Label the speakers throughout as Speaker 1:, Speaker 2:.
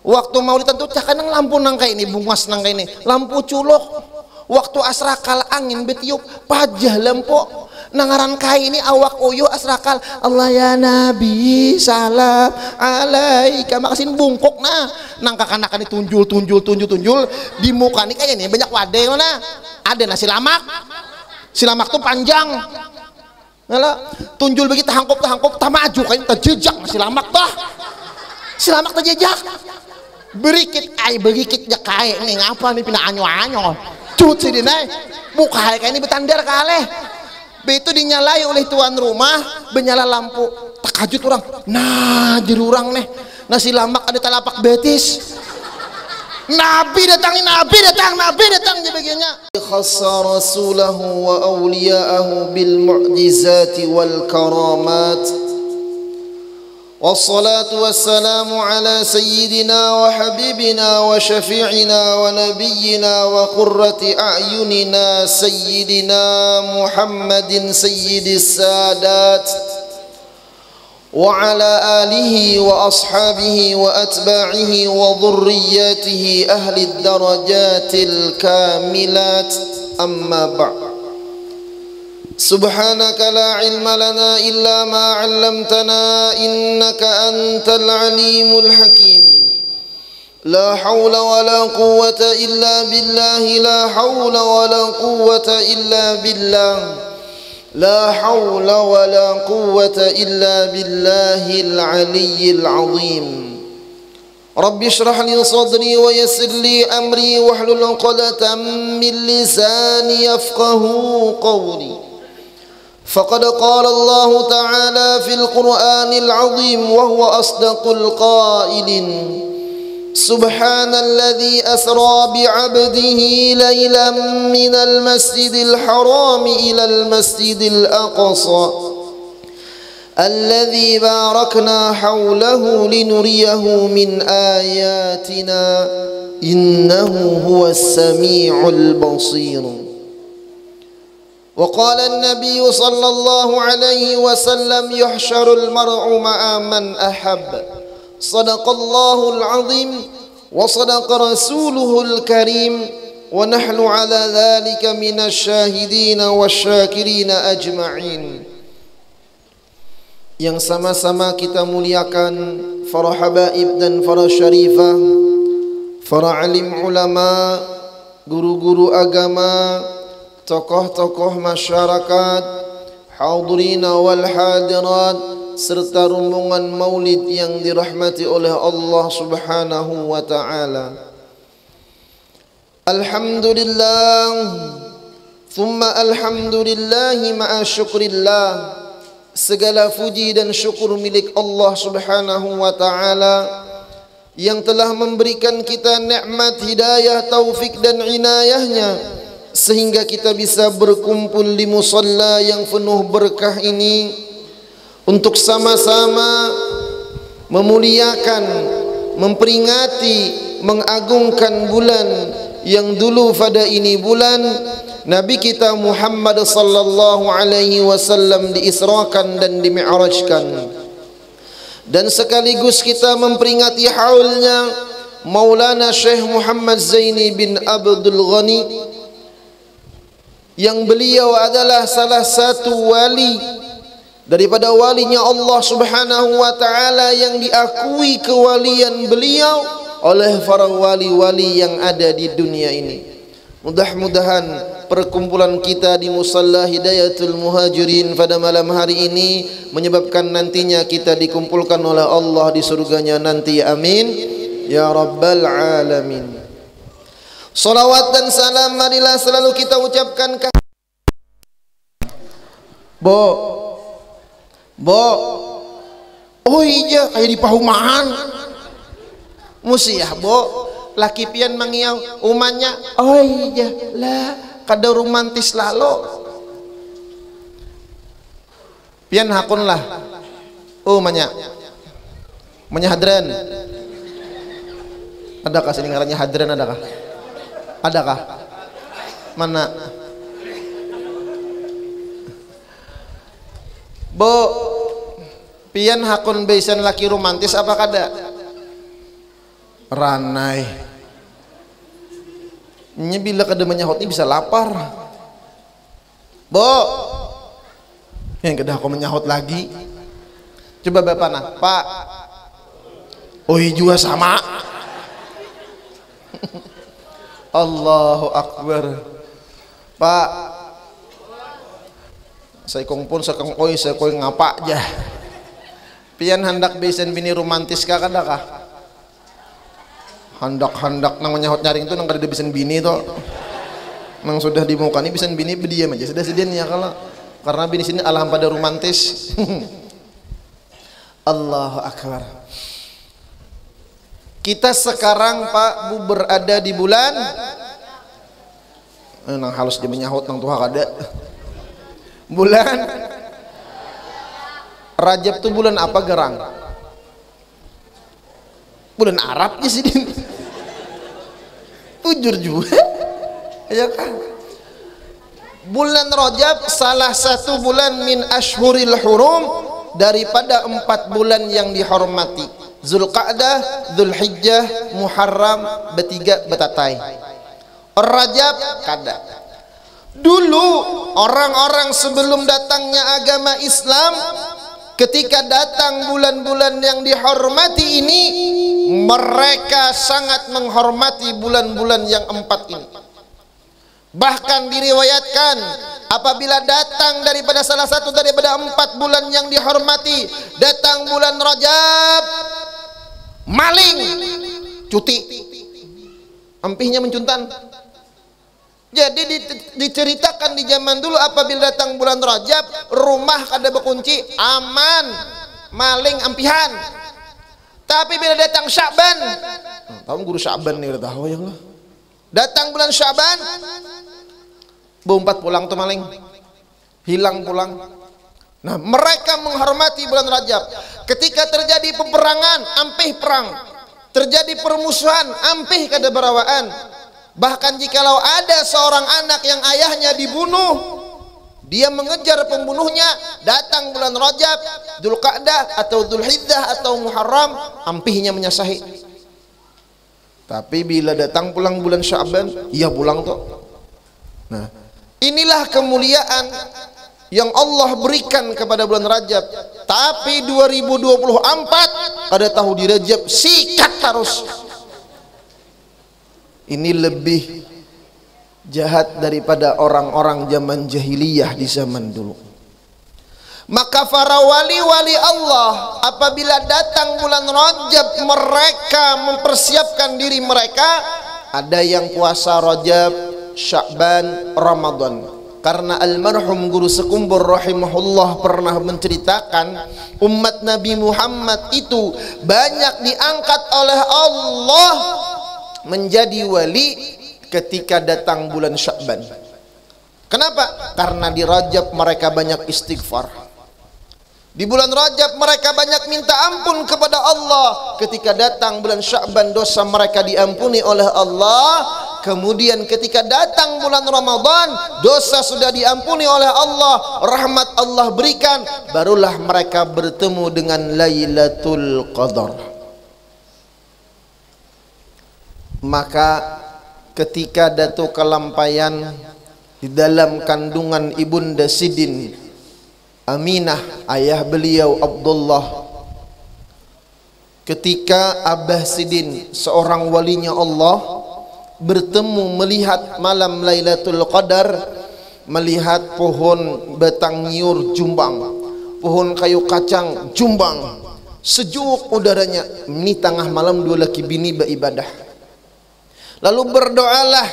Speaker 1: Waktu maulidan tuh cah kanang lampu nangka ini bungas nangka ini lampu culok. Waktu asrakal angin betiup pajah lempo nangaran kai ini awak oyo asrakal Allah ya Nabi salam alaika makasin bungkuk nah nangka kanakan tunjul di muka nih kayak ini banyak wadah mana ada nasi lamak tuh panjang ngalah tunjul begitu hangkop tak maju kayak terjejak nasi lamak terjejak berikit ya kayak nih ngapa nih pindah anyo cut sih dinai muka kayak ini betandar kaleh itu dinyalai oleh tuan rumah benyala lampu takajut orang nah jerurang nih nasi lamak ada talapak betis Nabi datang sebagainya khassa rasulahu wa awliya'ahu bil mu'jizati wal karamat wassalatu wassalamu ala sayyidina wa habibina wa syafi'ina wa nabiyyina wa qurrati a'yunina sayyidina Muhammadin sayyidis sadat wa ala alihi wa ashabihi wa atba'ihi wa dhurriyyatihi ahli darajatil kamilat amma ba'd Subhanaka la ilma lana illa ma 'allamtana innaka antal alimul hakim la hawla wa la quwwata illa billah la hawla wa la quwwata illa billah la hawla wa la quwwata illa billahil aliyyil azim Rabbi shrah li sadri wa yassir li amri wahlul 'uqdatam min lisani yafqahu qawli فقد قال الله تعالى في القرآن العظيم وهو أصدق القائلين سبحان الذي أسرى بعبده ليلا من المسجد الحرام إلى المسجد الأقصى الذي باركنا حوله لنريه من آياتنا إنه هو السميع البصير وقال النبي صلى الله عليه وسلم يحشر المرء مع من أحب صدق الله العظيم وصدق رسوله الكريم ونحن على ذلك من الشاهدين والشاكرين أجمعين yang sama-sama kita muliakan para habaib dan para syarifah, para alim ulama, guru-guru agama, tokoh-tokoh masyarakat, hadirina wal hadirat, serta rombongan maulid yang dirahmati oleh Allah Subhanahu wa taala. Alhamdulillah, thumma alhamdulillah ma'a syukrillah. Segala puji dan syukur milik Allah Subhanahu wa taala yang telah memberikan kita nikmat hidayah, taufik dan inayahnya sehingga kita bisa berkumpul di musalla yang penuh berkah ini untuk sama-sama memuliakan, memperingati, mengagungkan bulan yang dulu pada ini bulan Nabi kita Muhammad sallallahu alaihi wasallam diisrakan dan dimi'rajkan, dan sekaligus kita memperingati haulnya Maulana Syekh Muhammad Zaini bin Abdul Ghani yang beliau adalah salah satu wali daripada walinya Allah Subhanahu wa taala yang diakui kewalian beliau oleh para wali-wali yang ada di dunia ini. Mudah-mudahan perkumpulan kita di Musalla Hidayatul Muhajirin pada malam hari ini menyebabkan nantinya kita dikumpulkan oleh Allah di surganya nanti, amin ya rabbal alamin. Salawat dan salam marilah selalu kita ucapkan Bo oh iya kayak di pahumaan musiah bo laki pian mangiau umannya oh iya lah kada romantis lalu pian hakun lah umanya hadran adakah sini ngarannya hadran adakah mana bo pian hakun besan laki romantis apa kada ranai nya bila kada menyahut ini bisa lapar. Bo yang kedah aku menyahut lagi. Coba bapak nah, Pak. Oh juga sama. Allahu Akbar. Pak, saya kongpun sekong oi saya koi ngapa aja. Pian hendak bisen bini romantis kah kada kah? Hendak nang menyahut nyaring itu nang kada bisen bini to. Nang sudah di muka ini bisen bini berdiam aja sudah sediannya kalau karena bini sini alam pada romantis. Allahu Akbar. Kita sekarang Pak Bu berada di bulan nang halus dia menyahut nang tuha kada. Bulan Rajab tuh bulan apa gerang? Bulan Arab sih din. Jujur juga. Ya kan? Bulan Rajab salah satu bulan min ashhuril hurum daripada 4 bulan yang dihormati. Zulqa'dah, Zulhijjah, Muharram, bertiga betatai. Rajab kada. Dulu orang-orang sebelum datangnya agama Islam, ketika datang bulan-bulan yang dihormati ini, mereka sangat menghormati bulan-bulan yang 4 ini. Bahkan diriwayatkan apabila datang daripada salah satu daripada 4 bulan yang dihormati, datang bulan Rajab, maling cuti, ampihnya mencuntan. Jadi diceritakan di zaman dulu apabila datang bulan Rajab, rumah kada berkunci, aman, maling ampihan. Tapi bila datang Sya'ban, tahu guru Sya'ban nih udah tahu ya Allah. Datang bulan Sya'ban, berumpat pulang tuh maling, hilang pulang. Nah, mereka menghormati bulan Rajab. Ketika terjadi peperangan, ampih perang. Terjadi permusuhan, ampih kada berawaan. Bahkan jikalau ada seorang anak yang ayahnya dibunuh, dia mengejar pembunuhnya, datang bulan Rajab, Dzulqa'dah atau Dzulhijjah atau Muharram, ampihnya menyasahi. Tapi bila datang pulang bulan Sya'ban, ia pulang tuh. Nah, inilah kemuliaan yang Allah berikan kepada bulan Rajab. Tapi 2024 pada tahun di Rajab sikat harus. Ini lebih jahat daripada orang-orang zaman jahiliyah di zaman dulu. Maka para wali-wali Allah apabila datang bulan Rajab, mereka mempersiapkan diri mereka. Ada yang puasa Rajab, Sya'ban, Ramadan. Karena almarhum guru sekumbur rahimahullah pernah menceritakan umat Nabi Muhammad itu banyak diangkat oleh Allah menjadi wali ketika datang bulan Sya'ban. Kenapa? Karena di Rajab mereka banyak istighfar. Di bulan Rajab mereka banyak minta ampun kepada Allah. Ketika datang bulan Sya'ban, dosa mereka diampuni oleh Allah. Kemudian ketika datang bulan Ramadan, dosa sudah diampuni oleh Allah, rahmat Allah berikan, barulah mereka bertemu dengan Lailatul Qadar. Maka ketika Datuk Kelampayan di dalam kandungan Ibunda Sidin Aminah, ayah beliau Abdullah, ketika Abah Sidin seorang walinya Allah bertemu melihat malam Lailatul Qadar, melihat pohon batang nyiur jumbang, pohon kayu kacang jumbang, sejuk udaranya. Ini tengah malam dua laki bini beribadah. Lalu berdoalah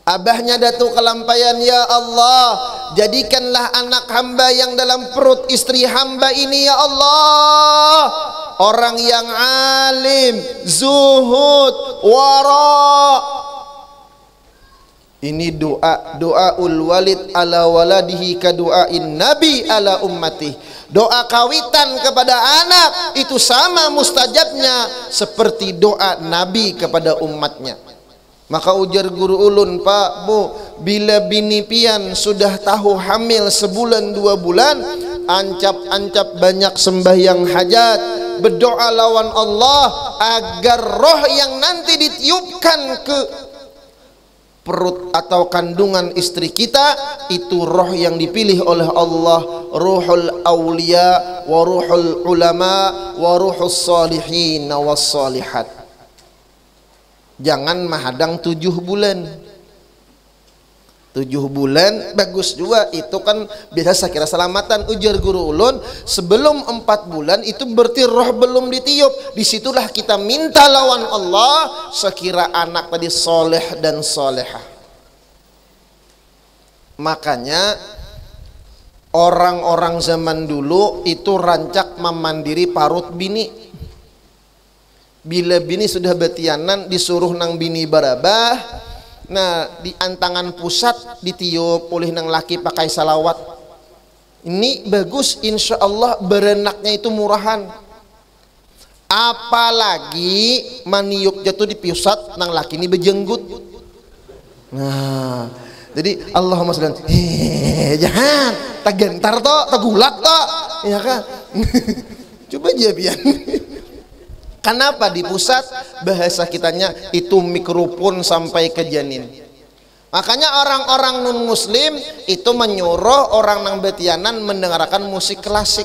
Speaker 1: abahnya Datuk Kelampayan, ya Allah, jadikanlah anak hamba yang dalam perut istri hamba ini ya Allah orang yang alim, zuhud, wara. Ini doaul walid ala waladihi ka doain nabi ala ummati. Doa kawitan kepada anak itu sama mustajabnya seperti doa nabi kepada umatnya. Maka ujar guru ulun, Pak Bu, bila bini pian sudah tahu hamil sebulan 2 bulan, ancap-ancap banyak sembahyang hajat, berdoa lawan Allah agar roh yang nanti ditiupkan ke perut atau kandungan istri kita itu roh yang dipilih oleh Allah, ruhul aulia wa ruhul ulama wa ruhus salihin was salihat. Jangan menghadang 7 bulan. 7 bulan bagus juga, itu kan biasa kira selamatan. Ujar guru ulun, sebelum 4 bulan itu berarti roh belum ditiup. Disitulah kita minta lawan Allah sekira anak tadi soleh dan solehah. Makanya orang-orang zaman dulu itu rancak memandiri parut bini. Bila bini sudah betianan disuruh nang bini barabah, nah di antangan pusat ditiup oleh nang laki pakai salawat. Ini bagus, insya Allah berenaknya itu murahan. Apalagi maniup jatuh di pusat nang laki ini bejenggut. Nah jadi Allahumma sholli jangan tagentar to tagulak to ya kan. Coba jabian. Kenapa di pusat bahasa kitanya itu mikrofon sampai ke janin. Makanya orang-orang non muslim itu menyuruh orang nang betianan mendengarkan musik klasik.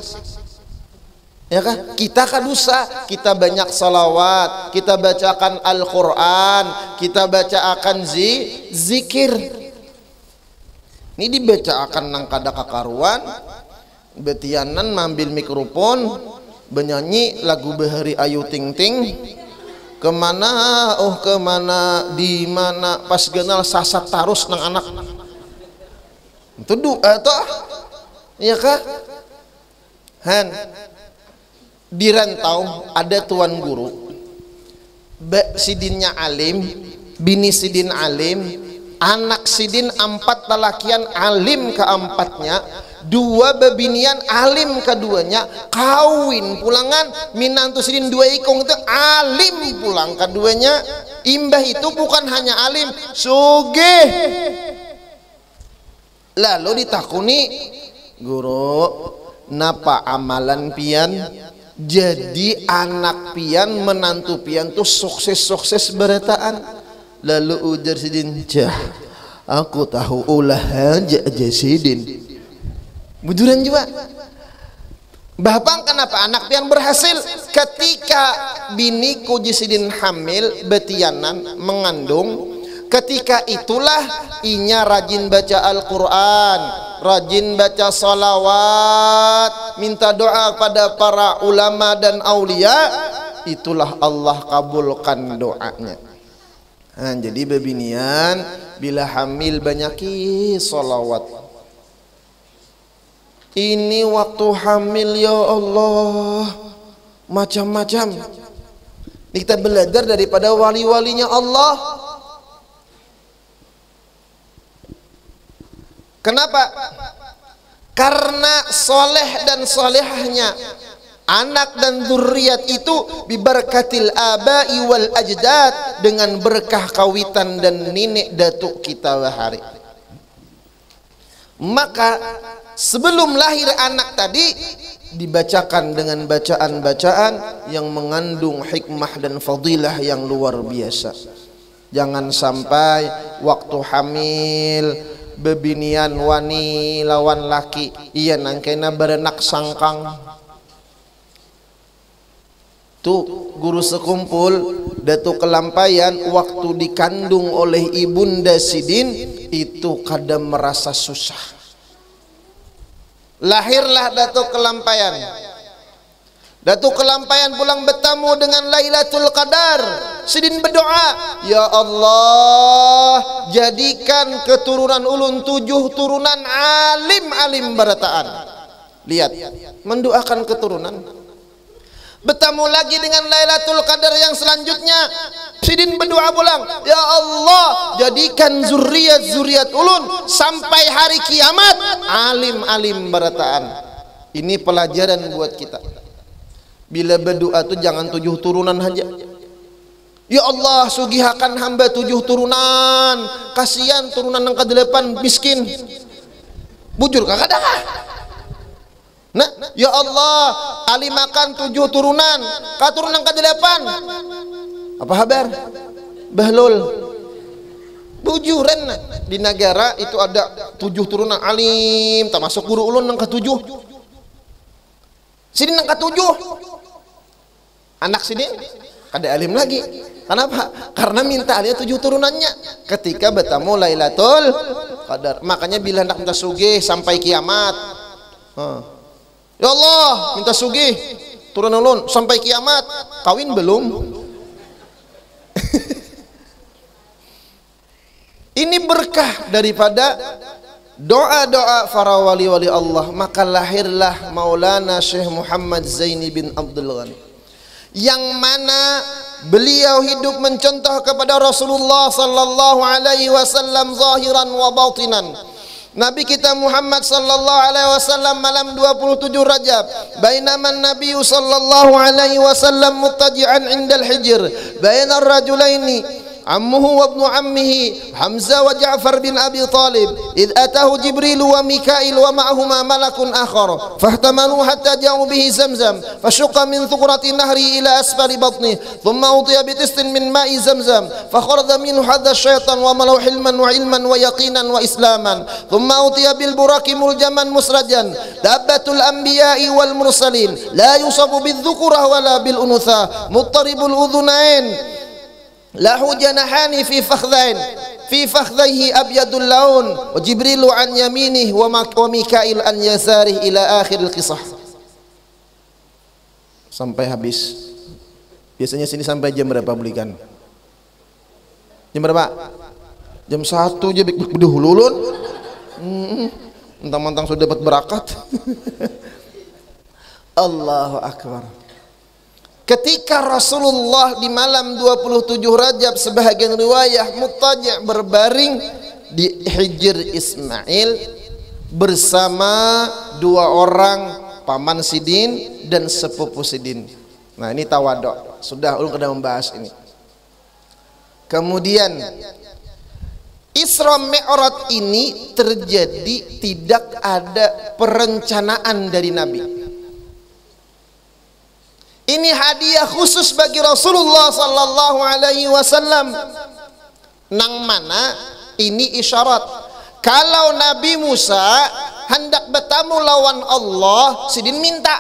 Speaker 1: Ya kan? Kita kadusa, kita banyak salawat, kita bacakan Al-Qur'an, kita bacakan zikir. Ini dibacakan nang kada kakaruan, betianan ngambil mikrofon benyanyi lagu Bahari Ayu Ting Ting, kemana oh kemana di mana, pas genal sasat tarus nang anak itu doa toh ya kah. Han di rantau ada tuan guru sidinnya alim, bini sidin alim, anak sidin 4 lalakian alim keempatnya, 2 bebinian alim keduanya, kawin pulangan minantu sidin 2 ikung itu alim pulang keduanya. Imbah itu bukan hanya alim, sugih. Lalu ditakuni, guru napa amalan pian jadi anak pian menantu pian tuh sukses-sukses berataan. Lalu ujar sidin, cah aku tahu ulah aja sidin. Bujuran juga Bapak kenapa anak pian berhasil? Ketika bini kujisidin hamil betianan mengandung, ketika itulah inya rajin baca Al-Quran, rajin baca salawat, minta doa pada para ulama dan aulia, itulah Allah kabulkan doanya. Nah, jadi bebinian bila hamil banyaki salawat. Ini waktu hamil ya Allah macam-macam. Kita belajar daripada wali-walinya Allah. Kenapa? Karena soleh dan solehahnya anak dan zuriat itu bibarakatil abai wal ajdad, dengan berkah kawitan dan nenek datuk kita wahari. Maka sebelum lahir anak tadi dibacakan dengan bacaan-bacaan yang mengandung hikmah dan fadilah yang luar biasa. Jangan sampai waktu hamil bebinian wani lawan laki iya nangkena berenak sangkang. Tuh guru sekumpul datuk kelampayan waktu dikandung oleh ibunda sidin itu kadang merasa susah. Lahirlah datuk kelampayan. Datuk kelampayan pulang bertemu dengan Lailatul Qadar. Sidin berdoa, ya Allah jadikan keturunan ulun 7 turunan alim-alim berataan. Lihat, mendoakan keturunan. Bertemu lagi dengan Lailatul Qadar yang selanjutnya, sidin berdoa pulang, ya Allah jadikan zuriat ulun sampai hari kiamat alim-alim berataan. Ini pelajaran buat kita. Bila berdoa tuh jangan 7 turunan aja. Ya Allah sugihakan hamba 7 turunan, kasihan turunan yang ke-8 miskin. Bujur kakak dah. Nah, ya Allah, Ali makan 7 turunan, katurunan ke-8. Apa kabar? Bahlul. Bujuran di negara itu ada 7 turunan alim, tak masuk guru ulun nang ke-7. Sini nang ke-7. Anak sini kada alim lagi. Kenapa? Karena minta alim 7 turunannya. Ketika bertemu Lailatul Qadar. Makanya bila hendak minta sugih sampai kiamat. Ya Allah, minta sugih turun ulun sampai kiamat. Kawin belum? Ini berkah daripada doa-doa para wali-wali Allah. Maka lahirlah Maulana Syekh Muhammad Zaini bin Abdul Ghani, yang mana beliau hidup mencontoh kepada Rasulullah sallallahu alaihi wasallam zahiran wa batinan. Nabi kita Muhammad sallallahu alaihi wasallam malam 27 Rajab, bainama Nabi sallallahu alaihi wasallam muttaji'an 'indal hijr baina ar-rajulaini ammuhu wa ibnu ammihi Hamzah wa Ja'far bin Abi Talib id atahu Jibril wa Mikail wa ma'ahuma malakun akhar fahtamanu hatta ja'u bihi Zamzam fashaqqa min thuqrati nahri ila asfali batni thumma utiya bitistin min ma'i Zamzam fakharaja minhu hadha syaitan wa malau hilman wa ilman wa yaqinan wa islaman thumma utiya bil buraki muljaman musrajan dabbatul anbiya'i wal mursalin la yusabu bil dhukurah wala bil unutha muttaribul udhunain lahu janahani fi fakhdain fi fakhdaihi abyadul laun wa Jibrilu an yaminih wa Mikail an yasarih ila akhiril qisah. Sampai habis. Biasanya sini sampai jam berapa belikan? Jam berapa? Jam 1 aja beduh ulun. Mentang-mentang sudah dapat berakat. Allahu akbar. Ketika Rasulullah di malam 27 Rajab, sebahagian riwayah muttaji' berbaring di Hijr Ismail bersama 2 orang paman Sidin dan sepupu Sidin. Nah, ini tawaduk. Sudah ulun kena membahas ini. Kemudian Isra Mi'raj ini terjadi tidak ada perencanaan dari Nabi. Ini hadiah khusus bagi Rasulullah sallallahu alaihi wasallam. Nang mana ini isyarat kalau Nabi Musa hendak bertemu lawan Allah, Sidin minta.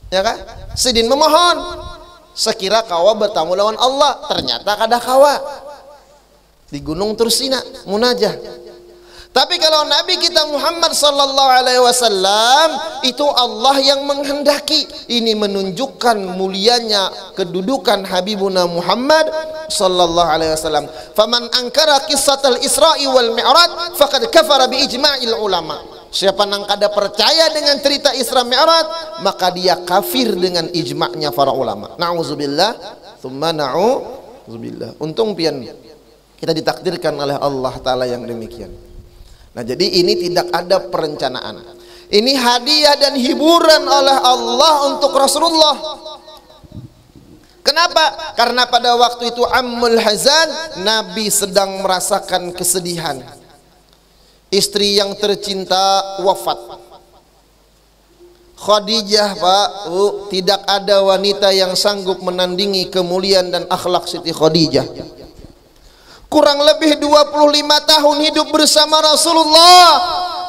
Speaker 1: Ya kan? Sidin memohon. Sekira kawa bertemu lawan Allah, ternyata kada kawa. Di Gunung Tursina munajah. Tapi kalau Nabi kita Muhammad sallallahu alaihi wasallam itu Allah yang menghendaki. Ini menunjukkan mulianya kedudukan Habibuna Muhammad sallallahu alaihi wasallam. Faman ankara qissatal Isra'i wal Mi'raj faqad kafara bi ijma'il ulama. Siapa yang kada percaya dengan cerita Isra Mi'raj, maka dia kafir dengan ijma'nya para ulama. Na'udzubillah, tsumma na'udzubillah. Untung pian kita ditakdirkan oleh Allah taala yang demikian. Nah, jadi ini tidak ada perencanaan. Ini hadiah dan hiburan oleh Allah untuk Rasulullah. Kenapa? Karena pada waktu itu Ammul Hazan, Nabi sedang merasakan kesedihan. Istri yang tercinta wafat. Khadijah, Pak, tidak ada wanita yang sanggup menandingi kemuliaan dan akhlak Siti Khadijah. Kurang lebih 25 tahun hidup bersama Rasulullah.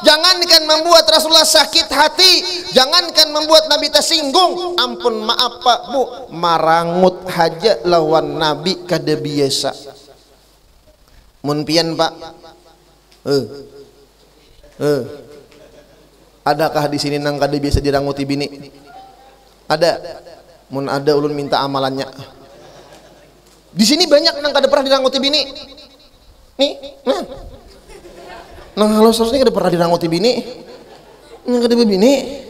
Speaker 1: Jangankan membuat Rasulullah sakit hati, jangankan membuat Nabi tersinggung. Ampun, maaf Pak, Bu, marangut haja lawan Nabi kada biasa. Mun pian Pak. Adakah di sini nang kada biasa diranguti bini? Ada. Mun ada ulun minta amalannya. Di sini banyak nang kada pernah diranguti bini. Nih, nah. Nang halus harusnya kada pernah diranguti bini. Nang kada bini.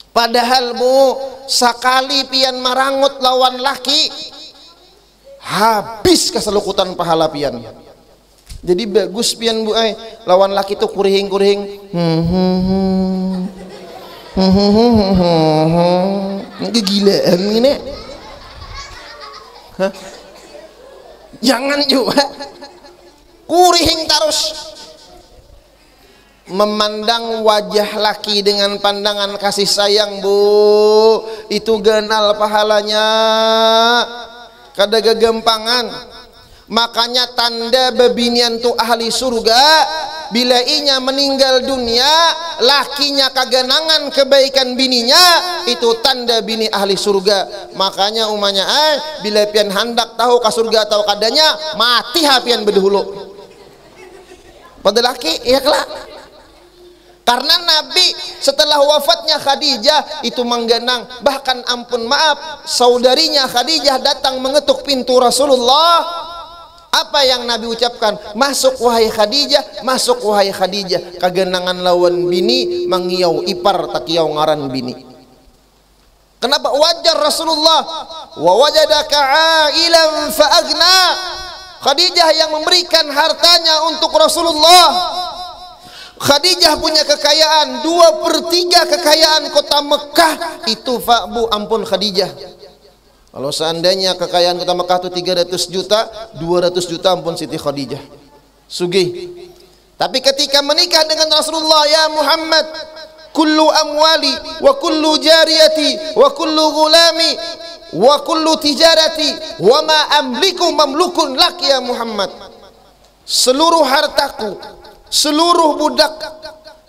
Speaker 1: Padahal Bu, sekali pian marangut lawan laki, habis keselukutan pahala pian. Jadi bagus pian Bu lawan laki tuh kurihing-kurihing. Kegilaan ini. Hah? Jangan juga kurihing terus. memandang wajah laki dengan pandangan kasih sayang, Bu, itu genal pahalanya, kada gegempangan. Makanya tanda bebinian tu ahli surga, bila inya meninggal dunia lakinya kaganangan kebaikan bininya, itu tanda bini ahli surga. Makanya umanya bila pian hendak tahu ke surga atau kadanya, mati hapian bedahulu pada laki, ya kelak. Karena Nabi setelah wafatnya Khadijah itu menggenang, bahkan ampun maaf, saudarinya Khadijah datang mengetuk pintu Rasulullah. Apa yang Nabi ucapkan? Masuk wahai Khadijah, masuk wahai Khadijah. Kagenangan lawan bini mangiau ipar takiau ngaran bini. Kenapa? Wajar Rasulullah, wa wajadaka ailan fa agna. Khadijah yang memberikan hartanya untuk Rasulullah. Khadijah punya kekayaan 2/3 kekayaan kota Mekah itu, Bu, ampun Khadijah. Kalau seandainya kekayaan kota Mekah itu 300 juta, 200 juta ampun Siti Khadijah, sugih. Tapi ketika menikah dengan Rasulullah, ya Muhammad, kullu amwali wa kullu jariyati wa kullu gulami wa kullu tijarati wa ma amliku mamlukun lak ya Muhammad. Seluruh hartaku, seluruh budak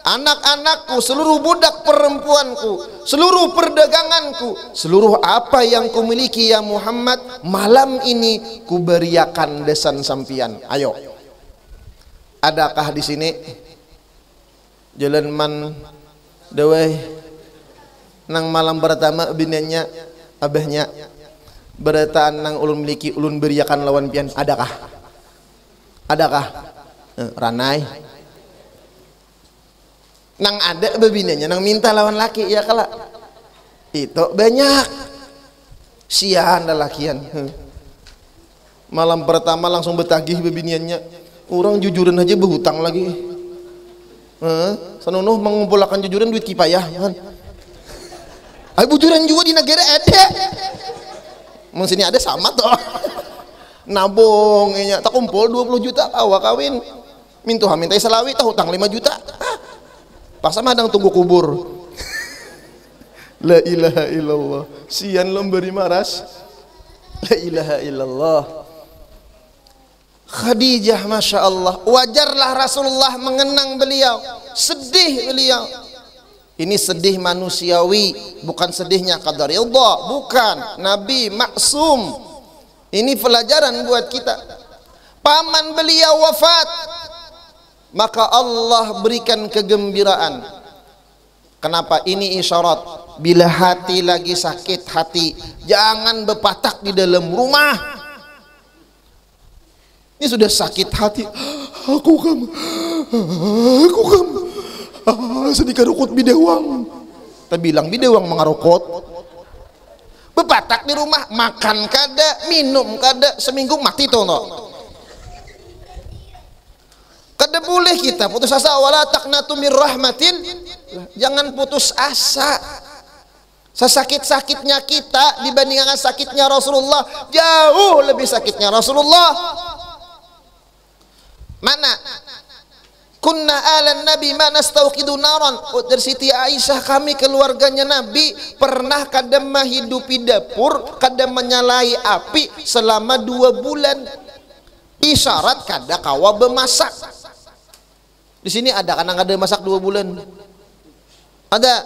Speaker 1: anak-anakku, seluruh budak perempuanku, seluruh perdaganganku, seluruh apa yang kumiliki ya Muhammad, malam ini kuberiakan desan sampian. Ayo, adakah di sini jalan man dewey nang malam pertama bininya abahnya berataan nang ulun miliki ulun beriakan lawan pian? Adakah? Adakah? Ranai nang ada bebinanya nang minta lawan laki, ya kala itu banyak sian lalakian. Malam pertama langsung betagih bebiniannya, orang jujuran aja berhutang lagi. Sanonoh mengumpulkan jujuran duit kipayah kan. Ay bujuran juga di negara ada. Mung sini ada sama toh. Nabung nya tak kumpul 20 juta awak kawin. Mintu minta selawi tah hutang 5 juta. Pas sama adang tunggu kubur. La ilaha illallah. Sian lemberi maras. La ilaha illallah. Khadijah, masya Allah. Wajarlah Rasulullah mengenang beliau, sedih beliau. Ini sedih manusiawi, bukan sedihnya qadarullah, bukan. Nabi maksum. Ini pelajaran buat kita. Paman beliau wafat, maka Allah berikan kegembiraan. Kenapa? Ini isyarat. Bila hati lagi sakit hati, jangan berpatak di dalam rumah. Ini sudah sakit hati, aku kamu sedikit rukut bidewang. Kita bilang bidewang mengarukut. Berpatak di rumah, makan kada, minum kada, seminggu mati tuh no. Kada boleh kita putus asa. Wala taqnatu mir rahmatin. Jangan putus asa. Sesakit-sakitnya kita dibandingkan sakitnya Rasulullah, jauh lebih sakitnya Rasulullah. Mana? Kunna alan Nabi ma nastauqidu naran. Dari Siti Aisyah, kami keluarganya Nabi pernah kadang menghidupi dapur, kadang menyalai api selama 2 bulan. Isyarat kada kawa bemasak. Di sini ada kan ada masak 2 bulan? Ada.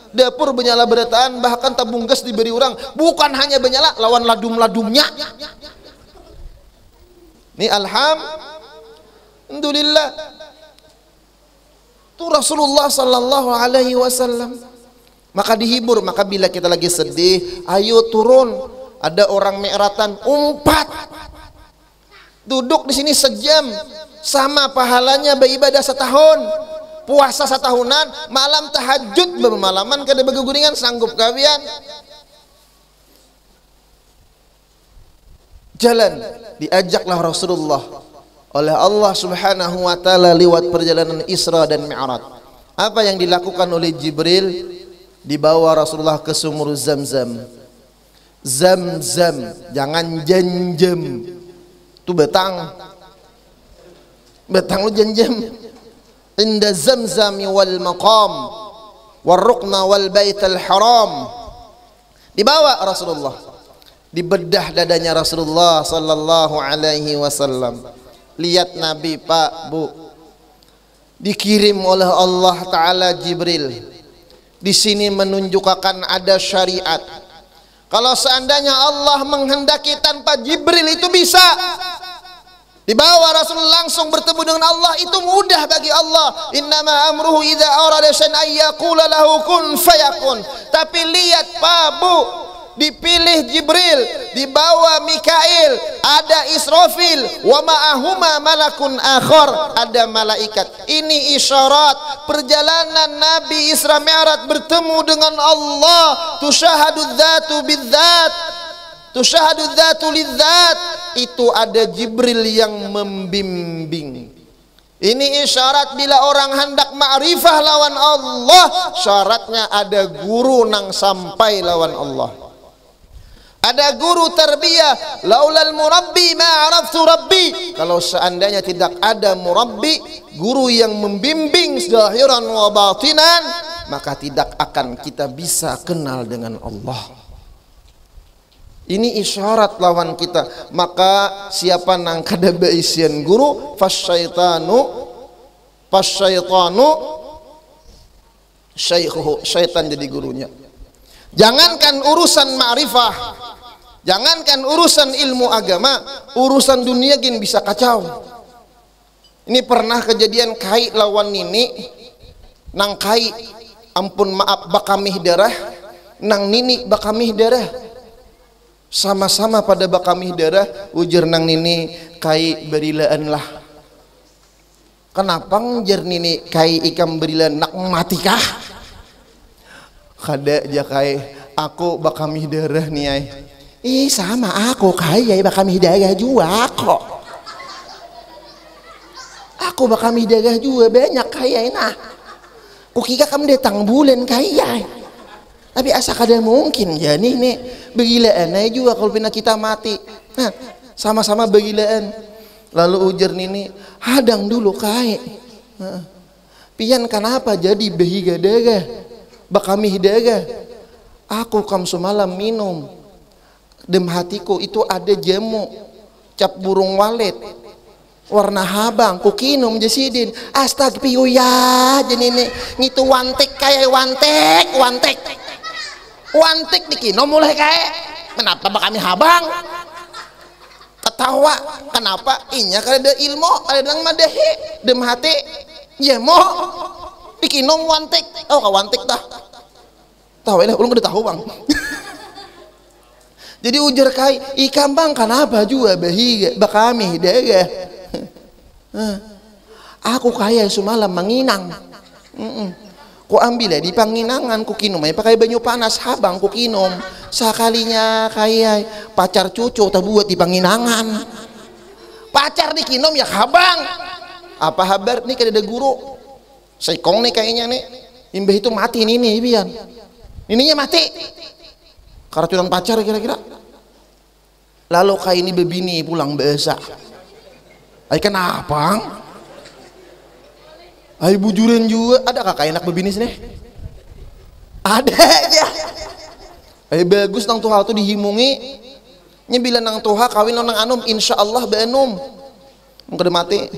Speaker 1: Dapur benyala berataan, bahkan tabung gas diberi orang. Bukan hanya benyala, lawan ladum-ladumnya. Ini alhamdulillah. Itu Rasulullah sallallahu alaihi wasallam. Maka dihibur, maka bila kita lagi sedih, ayo turun. Ada orang mi'ratan, umpat. Duduk di sini sejam, sama pahalanya beribadah setahun. Puasa setahunan, malam tahajud bermalaman kada beguguringan, sanggup kawian. Jalan diajaklah Rasulullah oleh Allah Subhanahu wa taala lewat perjalanan Isra dan Mi'raj. Apa yang dilakukan oleh Jibril? Dibawa Rasulullah ke sumur Zam-Zam. Zam-Zam, jangan Jam-Jam. Itu betang. Betang lu janjam inda zamzami wal maqam wal rukna wal baitul haram. Dibawa Rasulullah, dibedah dadanya Rasulullah sallallahu alaihi wasallam. Lihat Nabi, Pak, Bu, dikirim oleh Allah Ta'ala Jibril. Di sini menunjukkan ada syariat. Kalau seandainya Allah menghendaki tanpa Jibril itu bisa. Dibawa Rasul langsung bertemu dengan Allah, itu mudah bagi Allah. Innama amruhu idza arada syai'an ayyaqula lahu kun fayakun. Tapi lihat Pak, Bu, dipilih Jibril, dibawa Mikail, ada Israfil, wa ma'ahuma malakun akhar, ada malaikat. Ini isyarat perjalanan Nabi Isra Mi'raj bertemu dengan Allah. Tusyahadu dzatu bidzat, tusyahadu dzatu lidzat. Itu ada Jibril yang membimbing. Ini isyarat bila orang hendak ma'rifah lawan Allah, syaratnya ada guru nang sampai lawan Allah. Ada guru tarbiyah. Laulal murabbi ma'araftu rabbi. Kalau seandainya tidak ada murabbi, guru yang membimbing zahiran wa batinan, maka tidak akan kita bisa kenal dengan Allah. Ini isyarat lawan kita. Maka siapa nang kada baisian guru, fasyaitanu syaikhuhu, syaitan jadi gurunya. Jangankan urusan ma'rifah, jangankan urusan ilmu agama, urusan dunia gin bisa kacau. Ini pernah kejadian kai lawan nini, nang kai ampun maaf bakamih darah, nang nini bakamih darah. Sama-sama pada bakamih darah, ujar nang nini, kai berilaan lah. Kenapa ngejar nini kai ikam berilaan nak matikah? Kada aja kai, aku bakamih darah nih ay. Sama aku kaya bakamih darah juga kok. Aku bakamih darah juga banyak kaya nah. Kukira kamu datang bulan kaya. Tapi asa kada mungkin ya nih begilaan aja juga kalau pina kita mati. Nah, sama-sama begilaan. Lalu ujar nini, hadang dulu kaya. Pian kenapa jadi behiga darah? Bakamih darah. Aku kam semalam minum. Dem hatiku itu ada jamu cap burung walet warna habang kukinum jasidin. Astagfirullah jenine ngitu wantek kayak wantek dikinom mulai kayak kenapa bakami habang ketawa kenapa inya kada ada ilmu kada nang madahi dem hati jamu dikinom wantek oh ka wantek dah tahu lah ulun kada tahu bang. Jadi ujar kai ikan bang kenapa juga bahiga bakami daga. Aku kaya semalam menginang. Ku ambil ya di panginangan ku kinum ya pakai banyu panas habang ku kinum. Sekalinya kaya pacar cucu tak buat di panginangan. Pacar dikinom ya habang. Apa habar nih kada ada guru. Saikong nih kayaknya nih. Imbah itu mati nih pian. Ininya mati. Karacunan pacar kira-kira. Lalu kayak ini bebini pulang bahasa. Ay kenapa? Ay bujuran juga. Ada kakak enak bebini sini? Ada aja. Ay bagus nang tuha itu dihimungi. Nyebilan nang tuha kawin nang anum. Insya Allah beanum. Mungkin mati.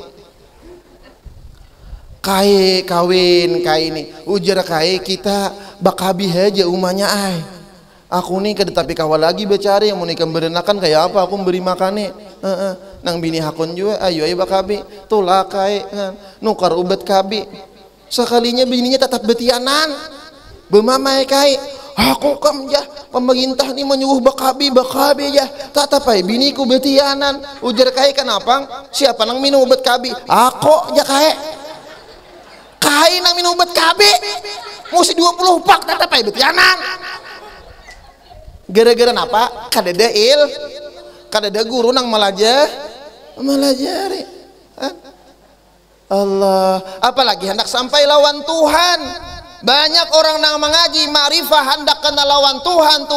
Speaker 1: Kayak kawin kayak ini. Ujar kayak kita bakabi aja umahnya ay. Aku nih kada tapi kawal lagi becari yang mau nikah berenakan kayak apa aku beri makan nih nang bini hakon juga ayo bakabi tulah kai nukar ubat kabi sekalinya bininya tetap betianan bemamai kai aku kam ya pemerintah nih menyuruh bakabi ya tetap ay biniku betianan ujar kai kenapa siapa nang minum ubat kabi aku ya kai nang minum ubat kabi mesti 20 pak tetap ay betianan. Gara-gara apa? Kadada kadada guru nang melajari. Allah, apalagi hendak sampai lawan Tuhan. Banyak orang nang mengaji ma'rifah hendak kena lawan Tuhan.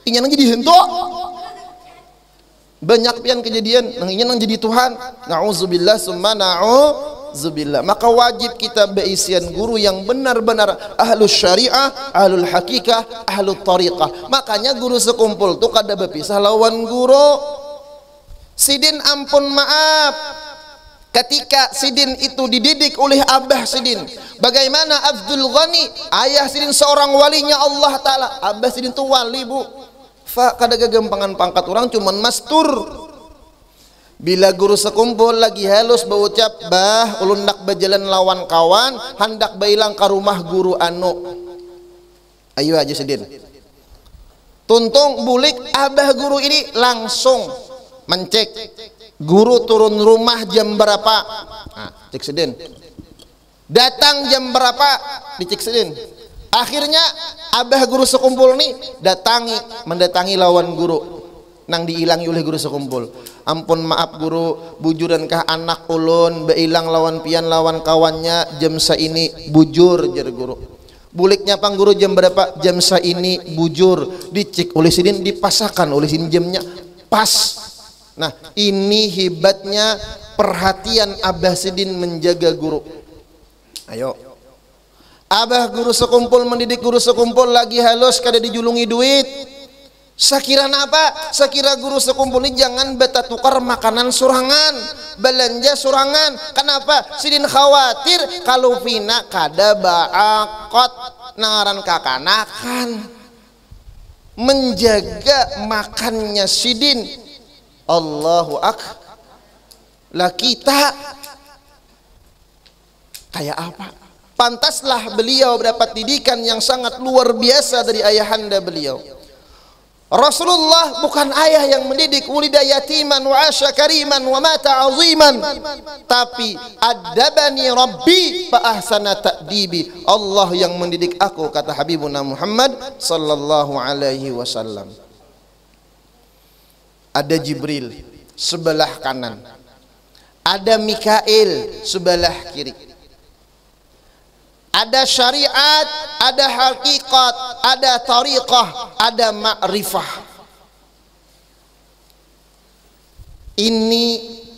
Speaker 1: Inya nang jadi hentuk. Banyak pian kejadian nang ingin nang jadi Tuhan. Nauzubillah summa nauzubillah. Maka wajib kita beisian guru yang benar-benar ahlus syariah, ahlul hakikah, ahlul tariqah. Makanya guru sekumpul tuh kada berpisah lawan guru. Sidin ampun maaf, ketika Sidin itu dididik oleh Abah Sidin, bagaimana Abdul Ghani, ayah Sidin seorang walinya Allah Ta'ala. Abah Sidin itu wali bu, kada gagampangan pangkat orang, cuman mastur. Bila guru sekumpul lagi halus berucap, bah ulun nak berjalan lawan kawan, hendak bailang ke rumah guru anu. Ayo aja Sidin, tuntung bulik abah guru ini langsung mencek guru turun rumah jam berapa. Nah, cek Sidin, datang jam berapa, dicek Sidin. Akhirnya abah guru sekumpul nih mendatangi lawan guru nang diilangi oleh guru sekumpul. Ampun maaf guru, bujurankah anak ulun beilang lawan pian lawan kawannya jam saini, bujur jar guru. Buliknya pang guru jam berapa, jam saini, bujur. Dicek oleh Sidin, dipasakan oleh Sidin jamnya pas. Nah ini hebatnya perhatian Abah Sidin menjaga guru. Ayo abah guru sekumpul mendidik guru sekumpul lagi halus kada dijulungi duit. Sakira apa? Sakira guru sekumpul ini jangan beta tukar makanan surangan, belanja surangan. Kenapa? Sidin khawatir kalau Vina kada baakot naran kakanakan. Menjaga makannya Sidin. Allahu akbar. Lah kita kayak apa? Pantaslah beliau mendapat didikan yang sangat luar biasa dari ayahanda beliau. Rasulullah bukan ayah yang mendidik ulida yatiman wa asya kariman wa mata aziman, tapi adabani rabbi fa ahsana ta'dibi. Allah yang mendidik aku, kata Habibuna Muhammad sallallahu alaihi wasallam. Ada Jibril sebelah kanan, ada Mikail sebelah kiri. Ada syariat, ada hakikat, ada tariqah, ada ma'rifah. Ini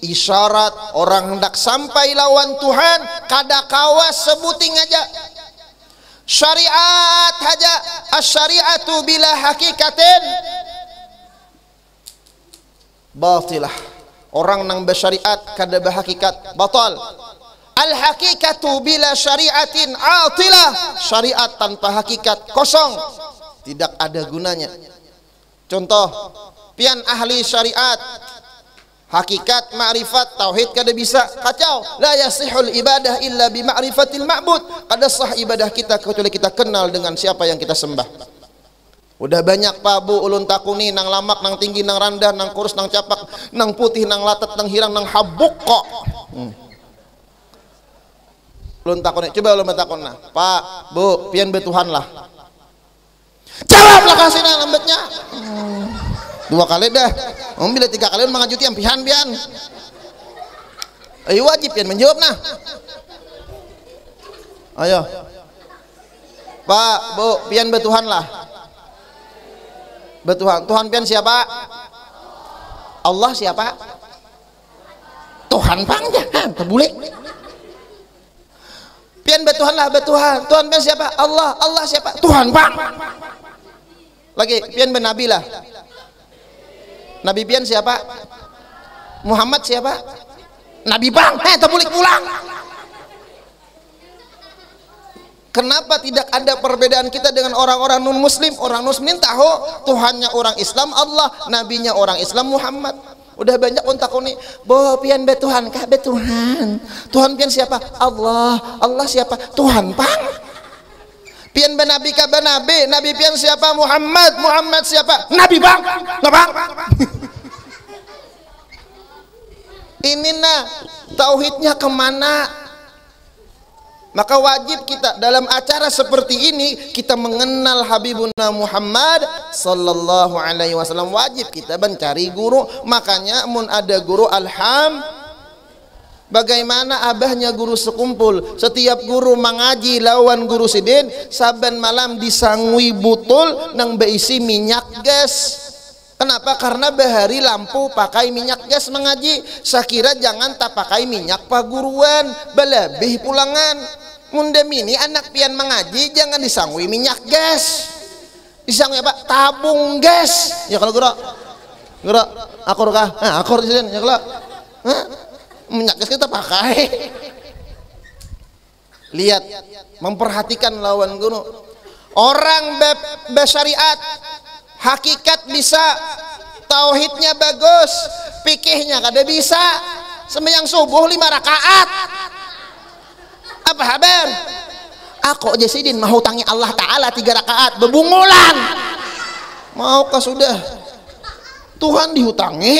Speaker 1: isyarat orang hendak sampai lawan Tuhan, kada kawas sebuting aja syariat aja. Asyariatu bila hakikatin batilah. Orang nang bersyariat kada berhakikat batal. Al-hakikatu bila syariatin atilah. Syariat tanpa hakikat kosong, tidak ada gunanya. Contoh, pian ahli syariat, hakikat, ma'rifat, tauhid kada bisa, kacau. La yasihul ibadah illa bi ma'rifatil ma'bud. Kada sah ibadah kita kecuali kita kenal dengan siapa yang kita sembah. Udah banyak pak bu ulun takuni nang lamak, nang tinggi, nang rendah, nang kurus, nang capak, nang putih, nang latat, nang hirang, nang habuk kok. Ulun takon, coba ulun takon nah, Pak, Bu, pian betuhan lah. Jawablah kasih nah lembetnya. 2 kali dah. Bila 3 kali mengajuti yang pian. Ayo wajib pian menjawab nah. Ayo. Pak, Bu, pian betuhan lah. Betuhan. Tuhan pian siapa? Allah siapa? Tuhan pang jangan terbulik. Pian betuhan lah, betuhan. Tuhan pian siapa? Allah. Allah siapa? Tuhan bang. Lagi pian benabi lah. Nabi pian siapa? Muhammad siapa? Nabi bang. Terbulik pulang. Kenapa tidak ada perbedaan kita dengan orang-orang non muslim? Orang muslim tahu Tuhannya orang Islam Allah, nabinya orang Islam Muhammad. Udah banyak untakuni, bo pian betuhan kah? Betuhan. Tuhan pian siapa? Allah. Allah siapa? Tuhan pang. Pian benabi kah? Benabi. Nabi pian siapa? Muhammad. Muhammad siapa? Nabi bang. Nggak bang. Ini nah tauhidnya kemana? Maka wajib kita dalam acara seperti ini kita mengenal Habibuna Muhammad sallallahu alaihi wasallam. Wajib kita mencari guru. Makanya mun ada guru bagaimana abahnya guru sekumpul. Setiap guru mengaji lawan guru Sidin, saban malam disangui butul nang beisi minyak gas. Kenapa? Karena bahari lampu pakai minyak gas mengaji. Sakira jangan tak pakai minyak paguruan, balabih pulangan. Mundem ini anak pian mengaji jangan disangui minyak gas. Disangui apa? Tabung gas. Ya kalau gerak, gerak akor kah? Nah, akor di sini. Ya kalau minyak gas kita pakai. Lihat, memperhatikan lawan guru. Orang bersyariat, hakikat bisa, tauhidnya bagus, fikihnya kada bisa. Sembahyang subuh 5 rakaat. Apa habar? Aku aja sidin mau hutangi Allah Ta'ala 3 rakaat bebungulan. Maukah sudah? Tuhan dihutangi.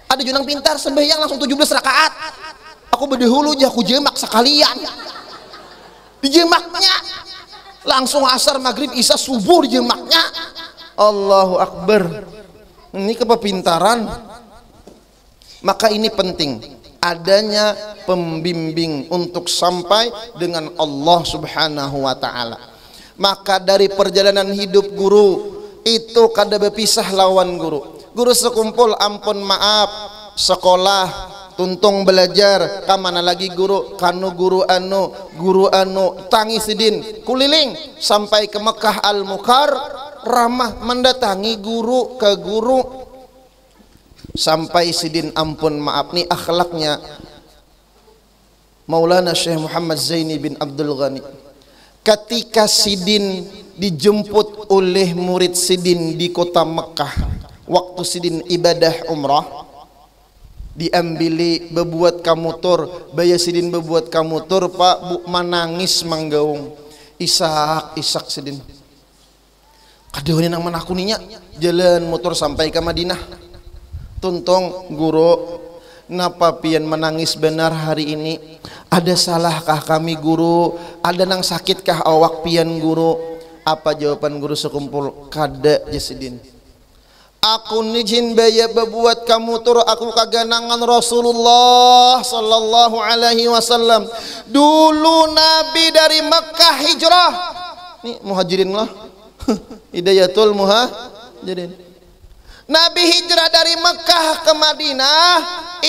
Speaker 1: Ada junang pintar sembahyang langsung 17 rakaat. Aku berdahulu aja aku jemak sekalian. Dijemaknya langsung asar maghrib isya subuh dijemaknya. Allahu Akbar. Ini kepintaran. Maka ini penting adanya pembimbing untuk sampai dengan Allah Subhanahu wa taala. Maka dari perjalanan hidup guru itu kada berpisah lawan guru. Guru sekumpul ampun maaf sekolah tuntung belajar kamana lagi guru kanu guru anu tangi sidin kuliling sampai ke Mekah Al-Mukarramah mendatangi guru ke guru sampai sidin ampun maaf nih akhlaknya Maulana Syekh Muhammad Zaini bin Abdul Ghani. Ketika sidin dijemput oleh murid sidin di kota Mekah waktu sidin ibadah umrah, diambili bebuat kamutur baya sidin bebuat kamutur pak bu manangis manggaung isak sidin kadeunin nang manakuninya jalan motor sampai ke Madinah. Tuntong guru napa pian menangis benar hari ini? Ada salahkah kami guru? Ada nang sakitkah awak pian guru? Apa jawaban guru sekumpul? Kada jasidin. Aku nijin baya berbuat kamu tur aku kaganangan Rasulullah sallallahu alaihi wasallam. Dulu Nabi dari Mekah hijrah. Nih muhajirin lah. Hidayatul muhajirin. Nabi hijrah dari Mekah ke Madinah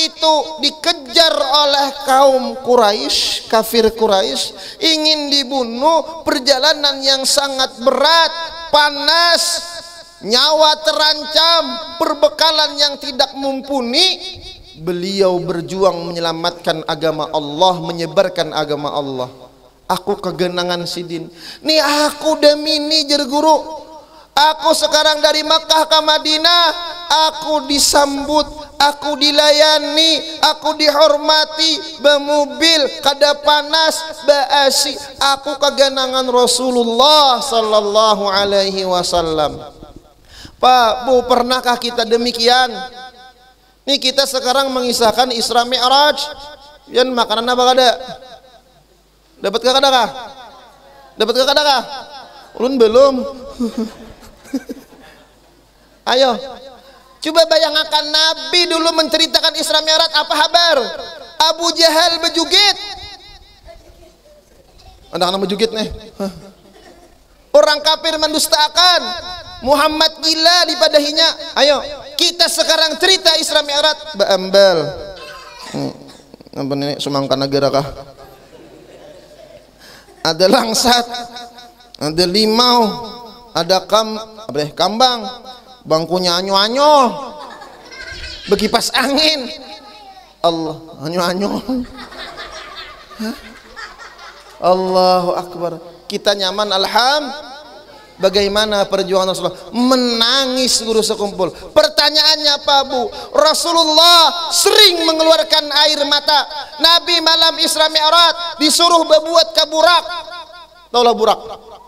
Speaker 1: itu dikejar oleh kaum Quraisy, kafir Quraisy, ingin dibunuh. Perjalanan yang sangat berat, panas, nyawa terancam, perbekalan yang tidak mumpuni. Beliau berjuang menyelamatkan agama Allah, menyebarkan agama Allah. Aku kegenangan sidin. Nih aku demi ini jer guru. Aku sekarang dari Makkah ke Madinah, aku disambut, aku dilayani, aku dihormati, bermobil, kada panas, baasi. Aku kegenangan Rasulullah sallallahu alaihi wasallam. Pak, Bu, pernahkah kita demikian? Nih kita sekarang mengisahkan Isra Mi'raj. Yan makanan apa kada? Dapat ke kada kah? Dapat ke kada kah? Ulun belum. Ayo, coba bayangkan Nabi dulu menceritakan Isra Mi'raj apa kabar? Abu Jahal bejugit. Anak-anak bejugit nih. Orang kafir mendustakan. Muhammad gila dipadahinya. Ayo, kita sekarang cerita Isra Mi'raj. Baambal. Apa ini Sumangka Negara kah? Ada langsat, ada limau, ada kambang, bangkunya anyo-anyo, bekipas angin. Allah, anyo-anyo. Allahu Akbar. Kita nyaman alhamdulillah. Bagaimana perjuangan Rasulullah? Menangis guru sekumpul. Pertanyaannya Pak Bu, Rasulullah sering mengeluarkan air mata. Nabi malam Isra Mi'raj disuruh berbuat ke burak. Taulah burak?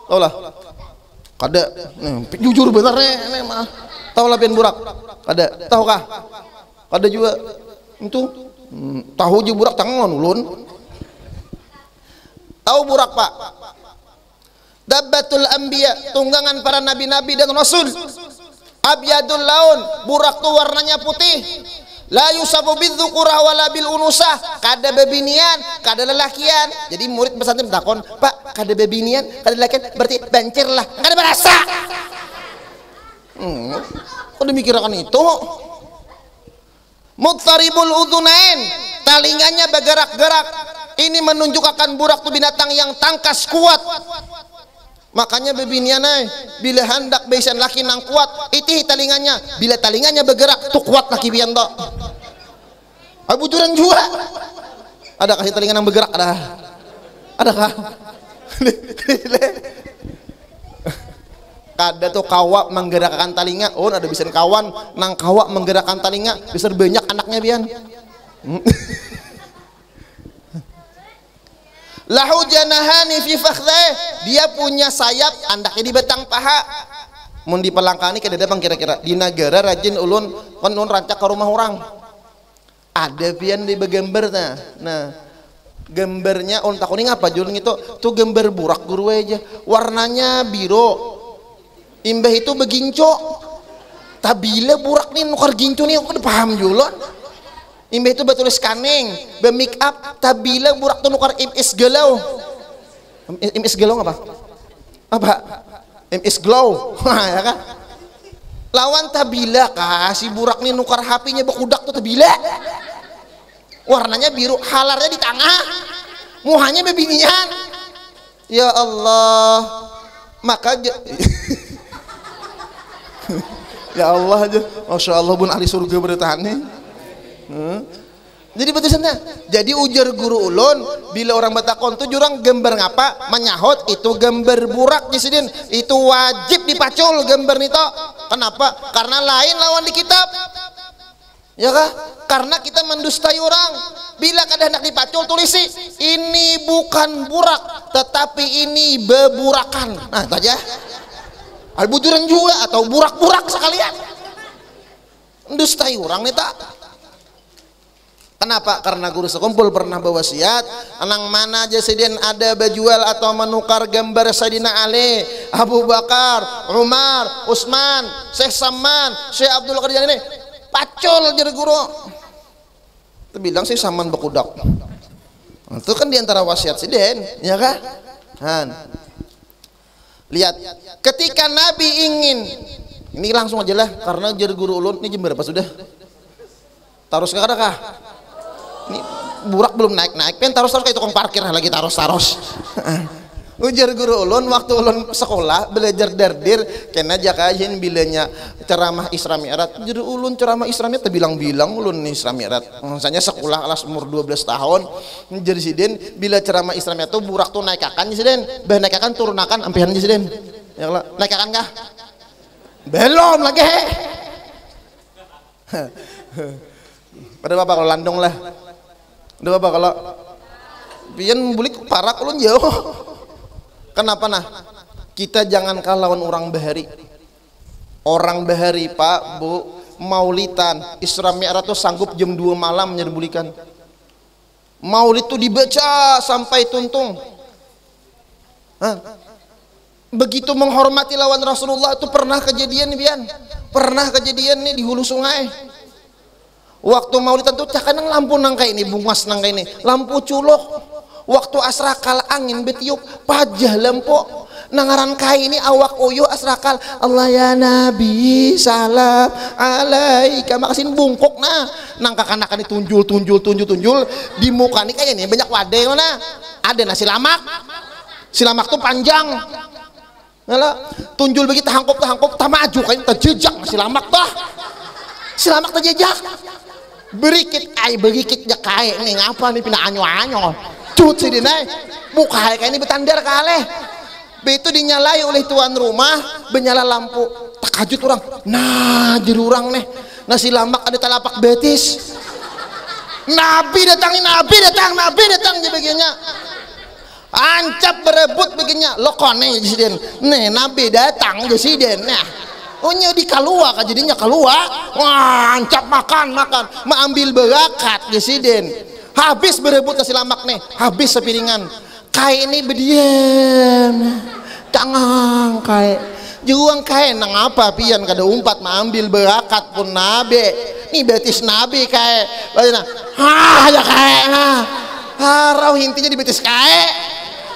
Speaker 1: Taulah? Kada. Jujur benar nih mah. Taulah pian burak? Kada. Tahukah? Kada juga. Itu tahu juga burak tangan ulun. Tahu burak Pak? Dabbatul Anbiya, tunggangan para nabi-nabi dan rasul. Abyadul laun, burak tu warnanya putih. La yusafu bidzukura wala bil unusah, kada bebinian, kada lelakian. Jadi murid pesantren takon, "Pak, kada bebinian, kada lelakian, berarti bancir lah." Kada berasa. demikiran itu. Muttaribul udhunain, talinganya bergerak-gerak. Ini menunjukkan burak itu binatang yang tangkas kuat. Makanya bebinianai bila hendak besan laki nang kuat, itih talinganya. Bila talinganya bergerak, tuh kuat laki bian tok. Abu Duran juga. Ada kasih telinga yang bergerak ada? Adakah? Kada tuh kawak menggerakkan talinga. Oh, ada bisa kawan nang kawak menggerakkan talinga, bisa banyak anaknya bian. Lahu janahani fi fakhdeh, dia punya sayap, andaknya di batang paha. Mun dipelangkani kada ada bang kira-kira di negara rajin ulun kon rancak ke rumah orang. Ada pian di begambar nah gambarnya on takuni ngapa julung itu tuh gambar burak guru aja, warnanya biru, imbah itu beginco, tabila burak nih nukar ginco nih aku udah paham julun. Imbah itu batulis kaneng, be-make up, tabila burak tuh nukar MS galau. MS galau apa? Apa? MS glow. Ya kan? Lawan tabila kasih burak nih nukar HP-nya bekudak tuh tabila. Warnanya biru, halarnya di tengah. Muhanya bebinian. Ya Allah. Maka ya Allah aja. Masya Allah bun ahli surga bertahan nih. Jadi betusannya, jadi ujar guru ulun bila orang batakon tuh jurang gambar ngapa menyahut itu gambar burak jisidin itu wajib dipacul gambar nito. Kenapa? Karena lain lawan di kitab, ya kah? Karena kita mendustai orang. Bila kada hendak dipacul tulisi ini bukan burak tetapi ini beburakan. Nah itu aja. Albuduran juga atau burak-burak sekalian. Mendustai orang nih tak. Kenapa? Karena guru sekumpul pernah berwasiat, anang mana aja sedien ada berjual atau menukar gambar Sayyidina Ali, Abu Bakar, Umar, Utsman, Syekh Saman, Syekh Abdul Qadir ini, pacul jadi guru. Itu bilang sih Saman bekudak. Itu kan diantara wasiat sedien, ya kah? Han. Lihat, ketika Nabi ingin, ini langsung aja lah, karena jadi guru ulun ini jam berapa sudah? Taruh sekarang kah? Ini burak belum naik-naik, taruh kayak tukang parkir lagi taruh. Ujar guru ulun waktu ulun sekolah belajar dardir kena jakain bilanya ceramah Isra Mi'raj. Jadi ulun ceramah Isra Mi'raj terbilang-bilang ulun Isra Mi'raj. Misalnya sekolah kelas umur 12 tahun. Jadi sidin bila ceramah Isra Mi'raj tuh burak tuh naikakan sidin, bah naikakan turunakan ampihan sidin. Ya Allah, naikakan kah? Belum lagi. Pada bapak kalau landung lah. Udah apa kalau pian bulik parak ulun jauh. Kenapa nah? Kita jangan lawan orang bahari. Orang bahari Pak, Bu, maulitan Isra Mi'raj tuh sanggup jam 2 malam nyerbulikan. Maulid tuh dibaca sampai tuntung. Hah? Begitu menghormati lawan Rasulullah itu pernah kejadian nih Bian. Pernah kejadian nih di hulu sungai. Waktu maulidan tuh cakanang lampu nang kayak ini, bungas nang kayak ini, lampu culok. Waktu asrakal angin betiup pajah lampu nangaran kai ini awak oyo asrakal Allah ya Nabi salam alaika makasin bungkok nah nang kakanakan tunjul di muka nih kayak ini banyak wadah mana ada nasi lamak tuh panjang ngalah tunjul begitu tahangkop tak maju kayak terjejak nasi lamak terjejak berikit ay berikit ya kayak nih ngapa nih pindah anyo cut sih dinai muka kayak ini betandar kaleh itu dinyalai oleh tuan rumah benyala lampu takajut orang nah jadi orang nih nasi lamak ada talapak betis nabi datang jadi bagiannya ancap berebut bagiannya lo kone jadi nih nabi datang jadi nah ohnya di kalua kan jadinya kalua wah ancap makan mengambil berakat presiden habis berebut nasi lamak nih habis sepiringan kayak ini bedian tangang kayak juang kayak nang apa pian kada umpat mengambil berakat pun nabi nih betis nabi kayak ya kayak harau intinya di betis kayak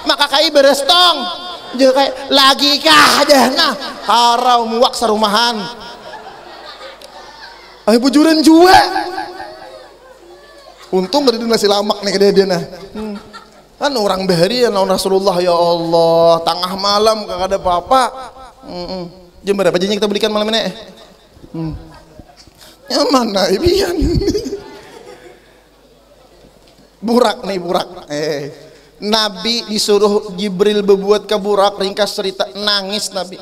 Speaker 1: maka kayak berestong jadi kayak lagi kah aja nah harau muak serumahan Ayo bujuran juga. Untung gak ada nasi lamak nih ke dia nah. Kan orang bahari ya naon Rasulullah, ya Allah, tengah malam kagak ada apa-apa. Jam berapa janji kita belikan malam ini? Ya mana ibian. Burak nih burak. Nabi disuruh Jibril berbuat ke burak, ringkas cerita nangis Nabi.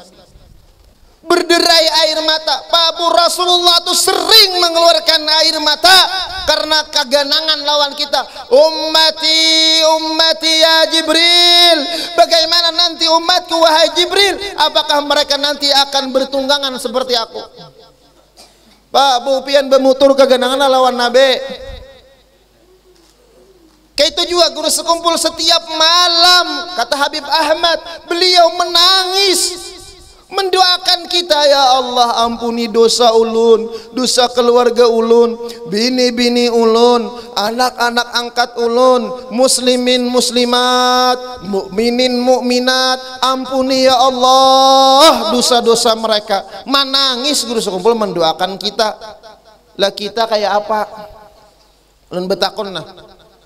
Speaker 1: Berderai air mata. Pak Rasulullah tuh sering mengeluarkan air mata karena keganangan lawan kita. Ummati, ummati ya Jibril. Bagaimana nanti umatku wahai Jibril? Apakah mereka nanti akan bertunggangan seperti aku? Pak Bu pian bemutur keganangan lawan Nabi. Kayak itu juga guru sekumpul setiap malam, kata Habib Ahmad, beliau menangis mendoakan kita, ya Allah ampuni dosa ulun, dosa keluarga ulun, bini-bini ulun, anak-anak angkat ulun, muslimin muslimat, mukminin mukminat, ampuni ya Allah dosa-dosa mereka. Menangis guru sekumpul mendoakan kita. Lah kita kayak apa? Ulun betakon nah.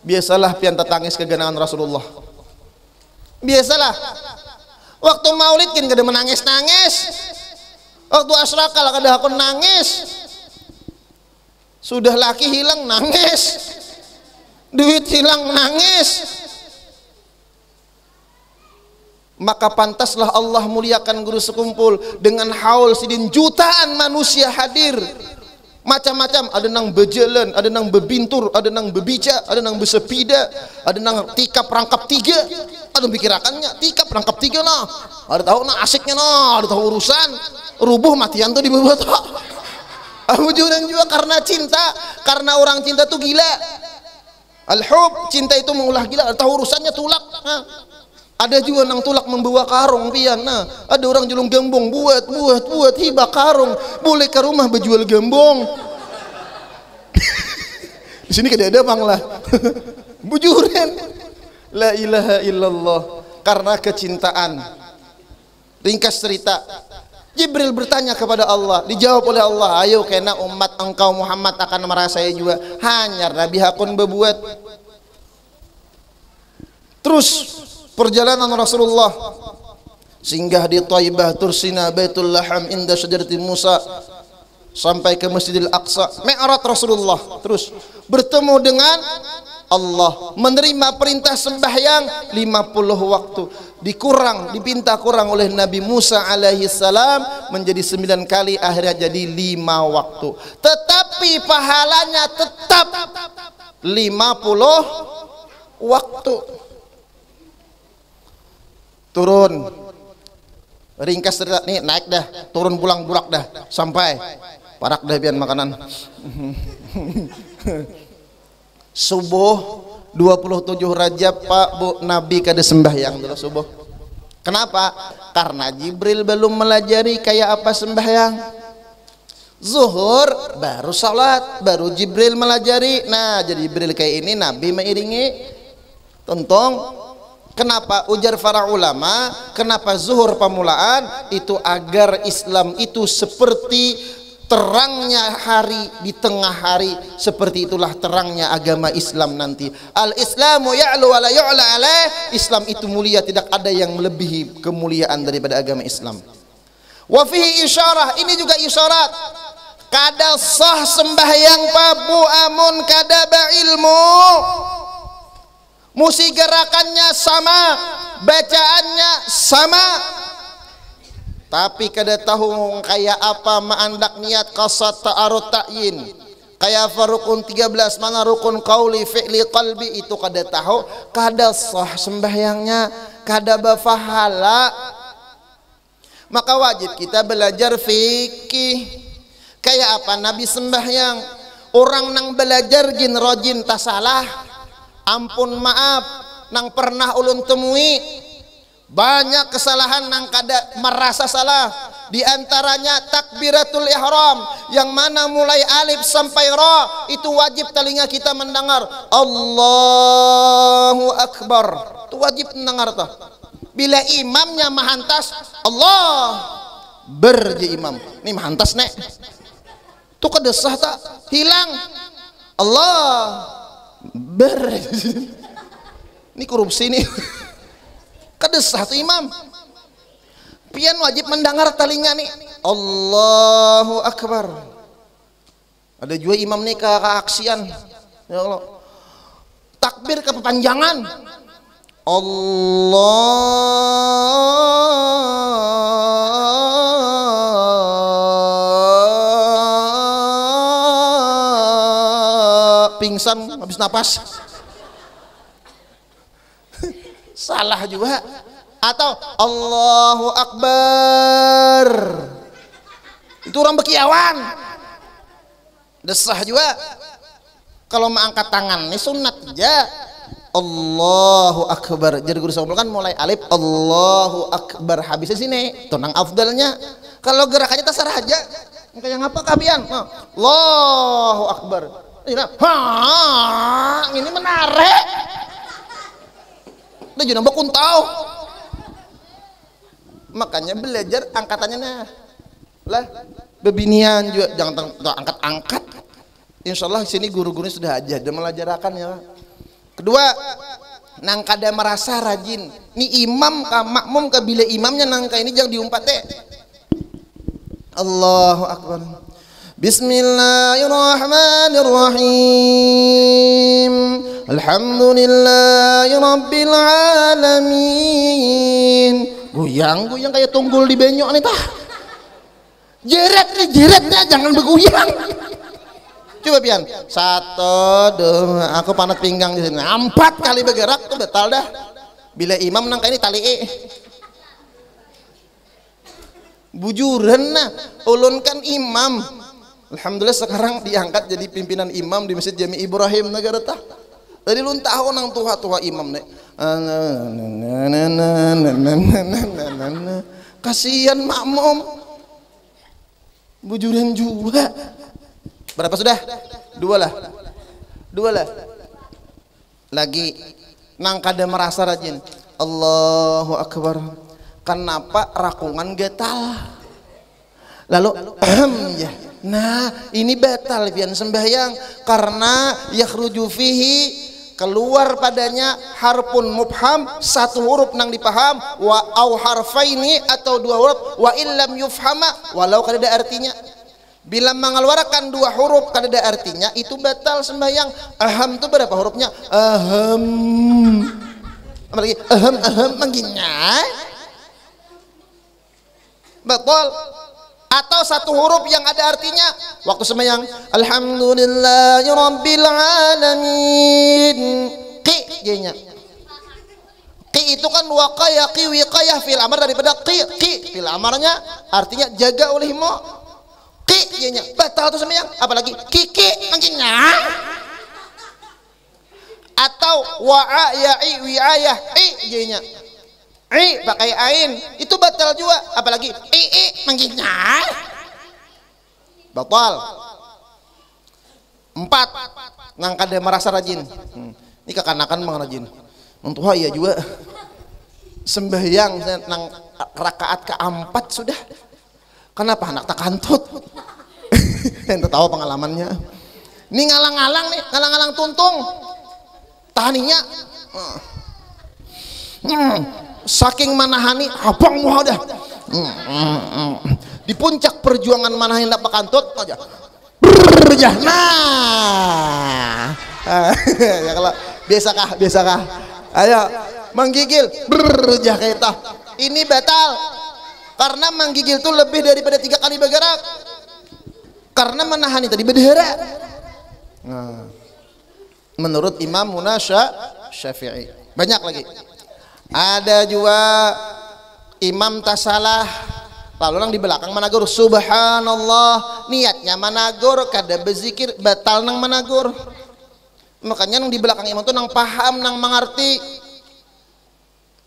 Speaker 1: Biasalah pian tetangis keganangan Rasulullah. Biasalah. Waktu maulid kan kada menangis-nangis. Waktu asrakal kada aku nangis. Sudah laki hilang nangis. Duit hilang nangis. Maka pantaslah Allah muliakan guru sekumpul dengan haul sidin jutaan manusia hadir. Macam-macam, ada nang berjalan, ada nang berbintur, ada nang berbija, ada nang bersepeda, ada nang tikap rangkap tiga, ada pikirakannya tikap rangkap tiga nah, ada tahu nah asiknya nah, ada tahu urusan rubuh matian tuh di bawah tuh. Wujudan juga karena cinta, karena orang cinta tuh gila. Al-hub, cinta itu mengulah gila, ada tahu urusannya tulak. Nah. Ada juga nang tulak membawa karung pian. Nah, ada orang julung gembong buat hibah karung. Boleh ke rumah berjual gembong. Di sini kada ada bang lah. Bujuran. La ilaha illallah. Karena kecintaan. Ringkas cerita. Jibril bertanya kepada Allah, dijawab oleh Allah, ayo kena umat engkau Muhammad akan merasai juga. Hanya Nabi hakun berbuat. Terus perjalanan Rasulullah singgah di Thaibah, Tursina, Baitul Laham, inda Syajaratil Musa sampai ke Masjidil Aqsa. Mi'raj Rasulullah, terus bertemu dengan Allah, menerima perintah sembahyang 50 waktu, dipinta kurang oleh Nabi Musa alaihi salam menjadi 9 kali, akhirnya jadi 5 waktu. Tetapi pahalanya tetap 50 waktu. Turun, ringkas cerita nih, naik dah, turun pulang burak dah, sampai parak dah biar makanan. Subuh 27 Rajab Pak Bu, Nabi kada sembahyang dulu subuh. Kenapa? Karena Jibril belum melajari kayak apa sembahyang. Zuhur baru salat, baru Jibril melajari. Nah jadi Jibril kayak ini, Nabi mengiringi. Tentang kenapa ujar para ulama, kenapa zuhur pemulaan itu agar Islam itu seperti terangnya hari di tengah hari, seperti itulah terangnya agama Islam nanti. Al-Islamu ya'lu wa la yu'la alaih. Islam itu mulia, tidak ada yang melebihi kemuliaan daripada agama Islam. Wa fihi isyarah, ini juga isyarat. Kada sah sembahyang pabu amun kada ba ilmu. Musi gerakannya sama, bacaannya sama, tapi kada tahu kayak apa ma'andak niat qasad ta'arud ta'yin, kayak rukun 13 mana rukun qauli fi'li qalbi itu kada tahu, kada sah sembahyangnya, kada bafahala. Maka wajib kita belajar fikih kayak apa Nabi sembahyang. Orang nang belajar gin rajin tak salah, ampun maaf nang pernah ulun temui banyak kesalahan nang kada merasa salah, di antaranya takbiratul ihram yang mana mulai alif sampai ra itu wajib telinga kita mendengar Allahu Akbar, itu wajib mendengar tuh. Bila imamnya mahantas Allah berji imam ini mahantas nek tuh kedesah tak hilang Allah ini korupsi nih kedesah tuh imam pian wajib mendengar telinga nih Allahu Akbar. Ada juga imam nih keaksian ya Allah takbir kepanjangan Allah pingsan habis napas salah juga. Atau Allahu Akbar itu orang bekiawan desah juga. Kalau mau angkat tangan ini sunat aja Allahu Akbar. Jadi guru saya kan mulai alif Allahu Akbar habisnya sini tenang afdalnya. Kalau gerakannya terserah aja kayak ngapa kabian Allahu Akbar ini menarik udah juga nambah kuntau. Makanya belajar angkatannya nah lah bebinian juga jangan angkat-angkat. Insyaallah sini guru-gurunya sudah aja dan melajarakan ya. Kedua nang kada merasa rajin ni imam ka makmum ka bila imamnya nangka ini jangan diumpat deh. Allahu Akbar. Bismillahirrahmanirrahim. Alhamdulillahi rabbil alamin. Goyang kayak tunggul di benyok nih tah. Jeretnya jangan bergoyang. Coba pian 1 2 aku panat pinggang di sini 4 kali bergerak tuh betal dah. Bila imam nangka ini tali bujuran nah ulunkan imam. Alhamdulillah sekarang diangkat jadi pimpinan imam di Masjid Jami Ibrahim negara tah. Tadi lu tahu nang tua imam nek. Kasihan makmum. Bujuran juga. Berapa sudah? 2 lah. Lagi nang kada merasa rajin. Allahu Akbar. Kenapa rakungan getal? Lalu ya. Nah, ini batal pian sembahyang karena yakhruju fihi keluar padanya harfun mubham satu huruf nang dipaham wa au harfaini atau 2 huruf wa illam yufhama walau kada ada artinya. Bila mengeluarkan 2 huruf kada ada artinya itu batal sembahyang. Aham itu berapa hurufnya? Aham. Apa lagi? Aham manggilnya. Batal. Atau 1 huruf yang ada artinya waktu sembahyang alhamdulillahi rabbil alamin qi nya qi itu kan waqaya qi wiqayah fil amr daripada qi fil amarnya artinya jaga olehmu qi nya batal tuh sembahyang. Apalagi kiki maksudnya atau wa'a ya'i wi'ayah i nya pakai ain itu batal juga. Apalagi manggilnya batal. 4 nang kada merasa rajin ini kekanakan mang rajin untuk ya juga sembahyang nang rakaat ke-4 sudah kenapa anak tak kantut ente tahu pengalamannya ini ngalang-ngalang tuntung tahaninya saking manahani abang muha dah di puncak perjuangan manahani nak pakantut aja berjah nah ya kalau biasakah ayo menggigil berjah kayak tah ini batal karena menggigil itu lebih daripada 3 kali bergerak karena menahani tadi berdera. Nah, menurut Imam Syafi'i banyak lagi. Ada juga imam tasalah lalu nang di belakang managur subhanallah niatnya managur kada berzikir batal nang managur. Makanya nang di belakang imam tuh nang paham nang mengerti.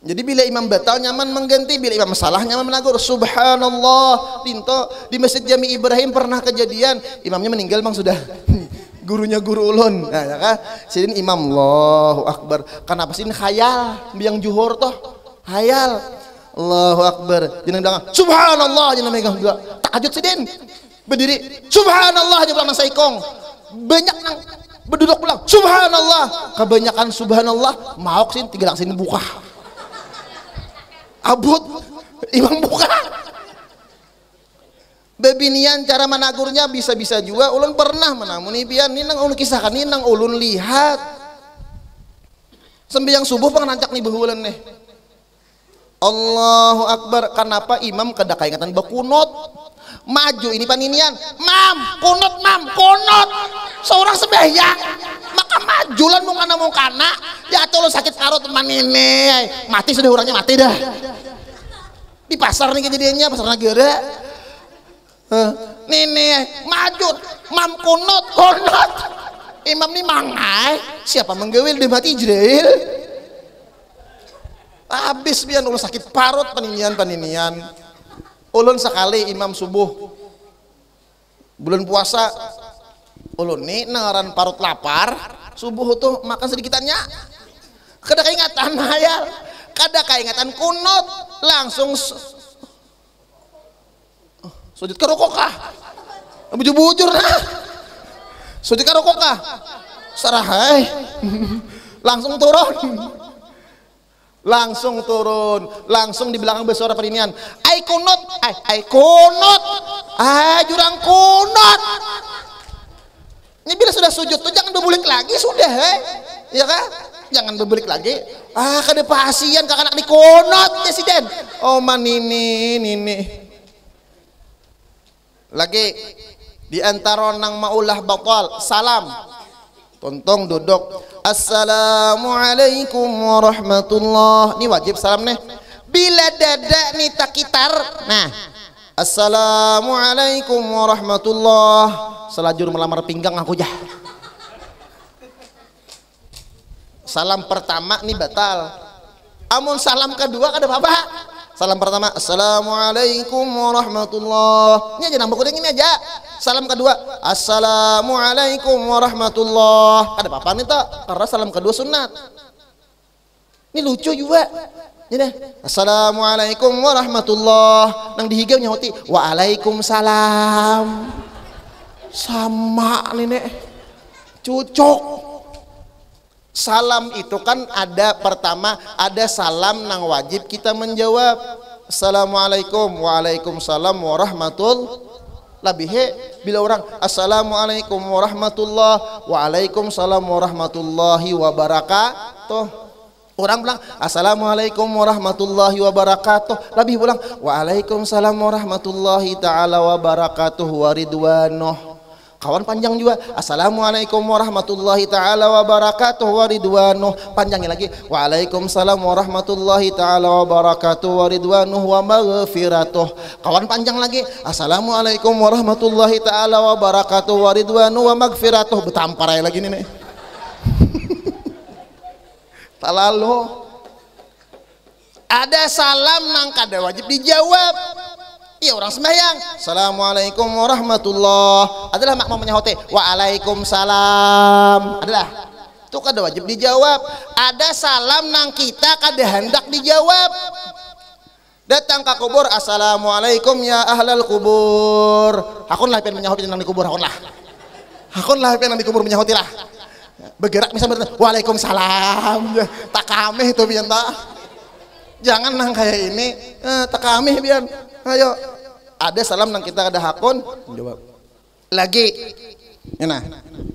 Speaker 1: Jadi bila imam batal nyaman mengganti, bila imam salah nyaman managur subhanallah. Dinto di Masjid Jami Ibrahim pernah kejadian imamnya meninggal bang sudah gurunya guru ulun nah ya kan sidin imam Allahu Akbar kenapa sih khayal biang juhur toh khayal Allahu Akbar jeneng dangan subhanallah jeneng megang dua takajut sidin
Speaker 2: berdiri subhanallah aja pulang nang saikong, banyak nang berduduk pulang subhanallah, kebanyakan subhanallah maok sih tiga sini buka abut imam buka bebinian cara managurnya bisa-bisa juga ulun pernah menamuni pian ini nang ulun kisahkan ini nang ulun lihat sembahyang subuh pengenancak nih behulan nih Allahu Akbar. Kenapa imam kada kaingatan bakunut maju ini paninian mam kunut seorang sembahyang maka majulan mau kana ya tolong sakit karut teman ini mati sudah orangnya mati dah di pasar nih kejadiannya pasar negara nih maju mam kunut imam nih mangai siapa menggewil di mati Israel habis biar ulun sakit parut paninian ulun sekali imam subuh bulan puasa ulun nih nangaran parut lapar subuh tuh makan sedikitannya kada kaingatan hayal kada kaingatan kunut langsung sujud karokokah bujur nah sujud karokokah sarahai langsung langsung di belakang bersuara perinian ai kunut jurang kunut ini bila sudah sujud tuh jangan berbulik lagi sudah ya kan jangan berbulik lagi kada pasian kakak anak di kunut presiden man ini lagi di antara nang maulah batal salam tontong duduk assalamualaikum warahmatullah ini wajib salam nih bila dada nih takitar nah assalamualaikum warahmatullah selajur melamar pinggang aku jah salam pertama nih batal amun salam kedua kada apa-apa salam pertama assalamualaikum warahmatullah ini aja nambah kuning ini aja salam kedua assalamualaikum warahmatullah ada apa-apa nih tak karena salam kedua sunat ini lucu juga ini assalamualaikum warahmatullah nang dihigam nyauti waalaikumsalam sama nih nek cocok salam itu kan ada pertama ada salam nang wajib kita menjawab assalamualaikum waalaikumsalam warahmatullah labihe bila orang assalamualaikum warahmatullah waalaikumsalam warahmatullahi wabarakatuh orang bilang assalamualaikum warahmatullahi wabarakatuh lebih bilang waalaikumsalam warahmatullahi ta'ala wabarakatuh waridwanuh kawan panjang juga assalamualaikum warahmatullahi ta'ala wabarakatuh waridwanuh panjangnya lagi waalaikumsalam warahmatullahi ta'ala wabarakatuh waridwanuh wa maghfiratuh kawan panjang lagi assalamualaikum warahmatullahi ta'ala wabarakatuh waridwanuh wa maghfiratuh betamparai lagi nih tak lalu ada salam nang kada wajib dijawab. Iya orang sembahyang assalamualaikum warahmatullah adalah makmum menyahote waalaikumsalam adalah itu kada wajib dijawab ada salam nang kita kada hendak dijawab datang ke kubur assalamualaikum ya ahlal kubur hakun lah pengen menyahote nang di kubur hakun lah pengen di kubur menyahote lah bergerak misalnya waalaikumsalam tak kameh itu biar tak jangan nang kayak ini tak kameh biar ayo ada salam nang kita ada hakun jawab lagi nah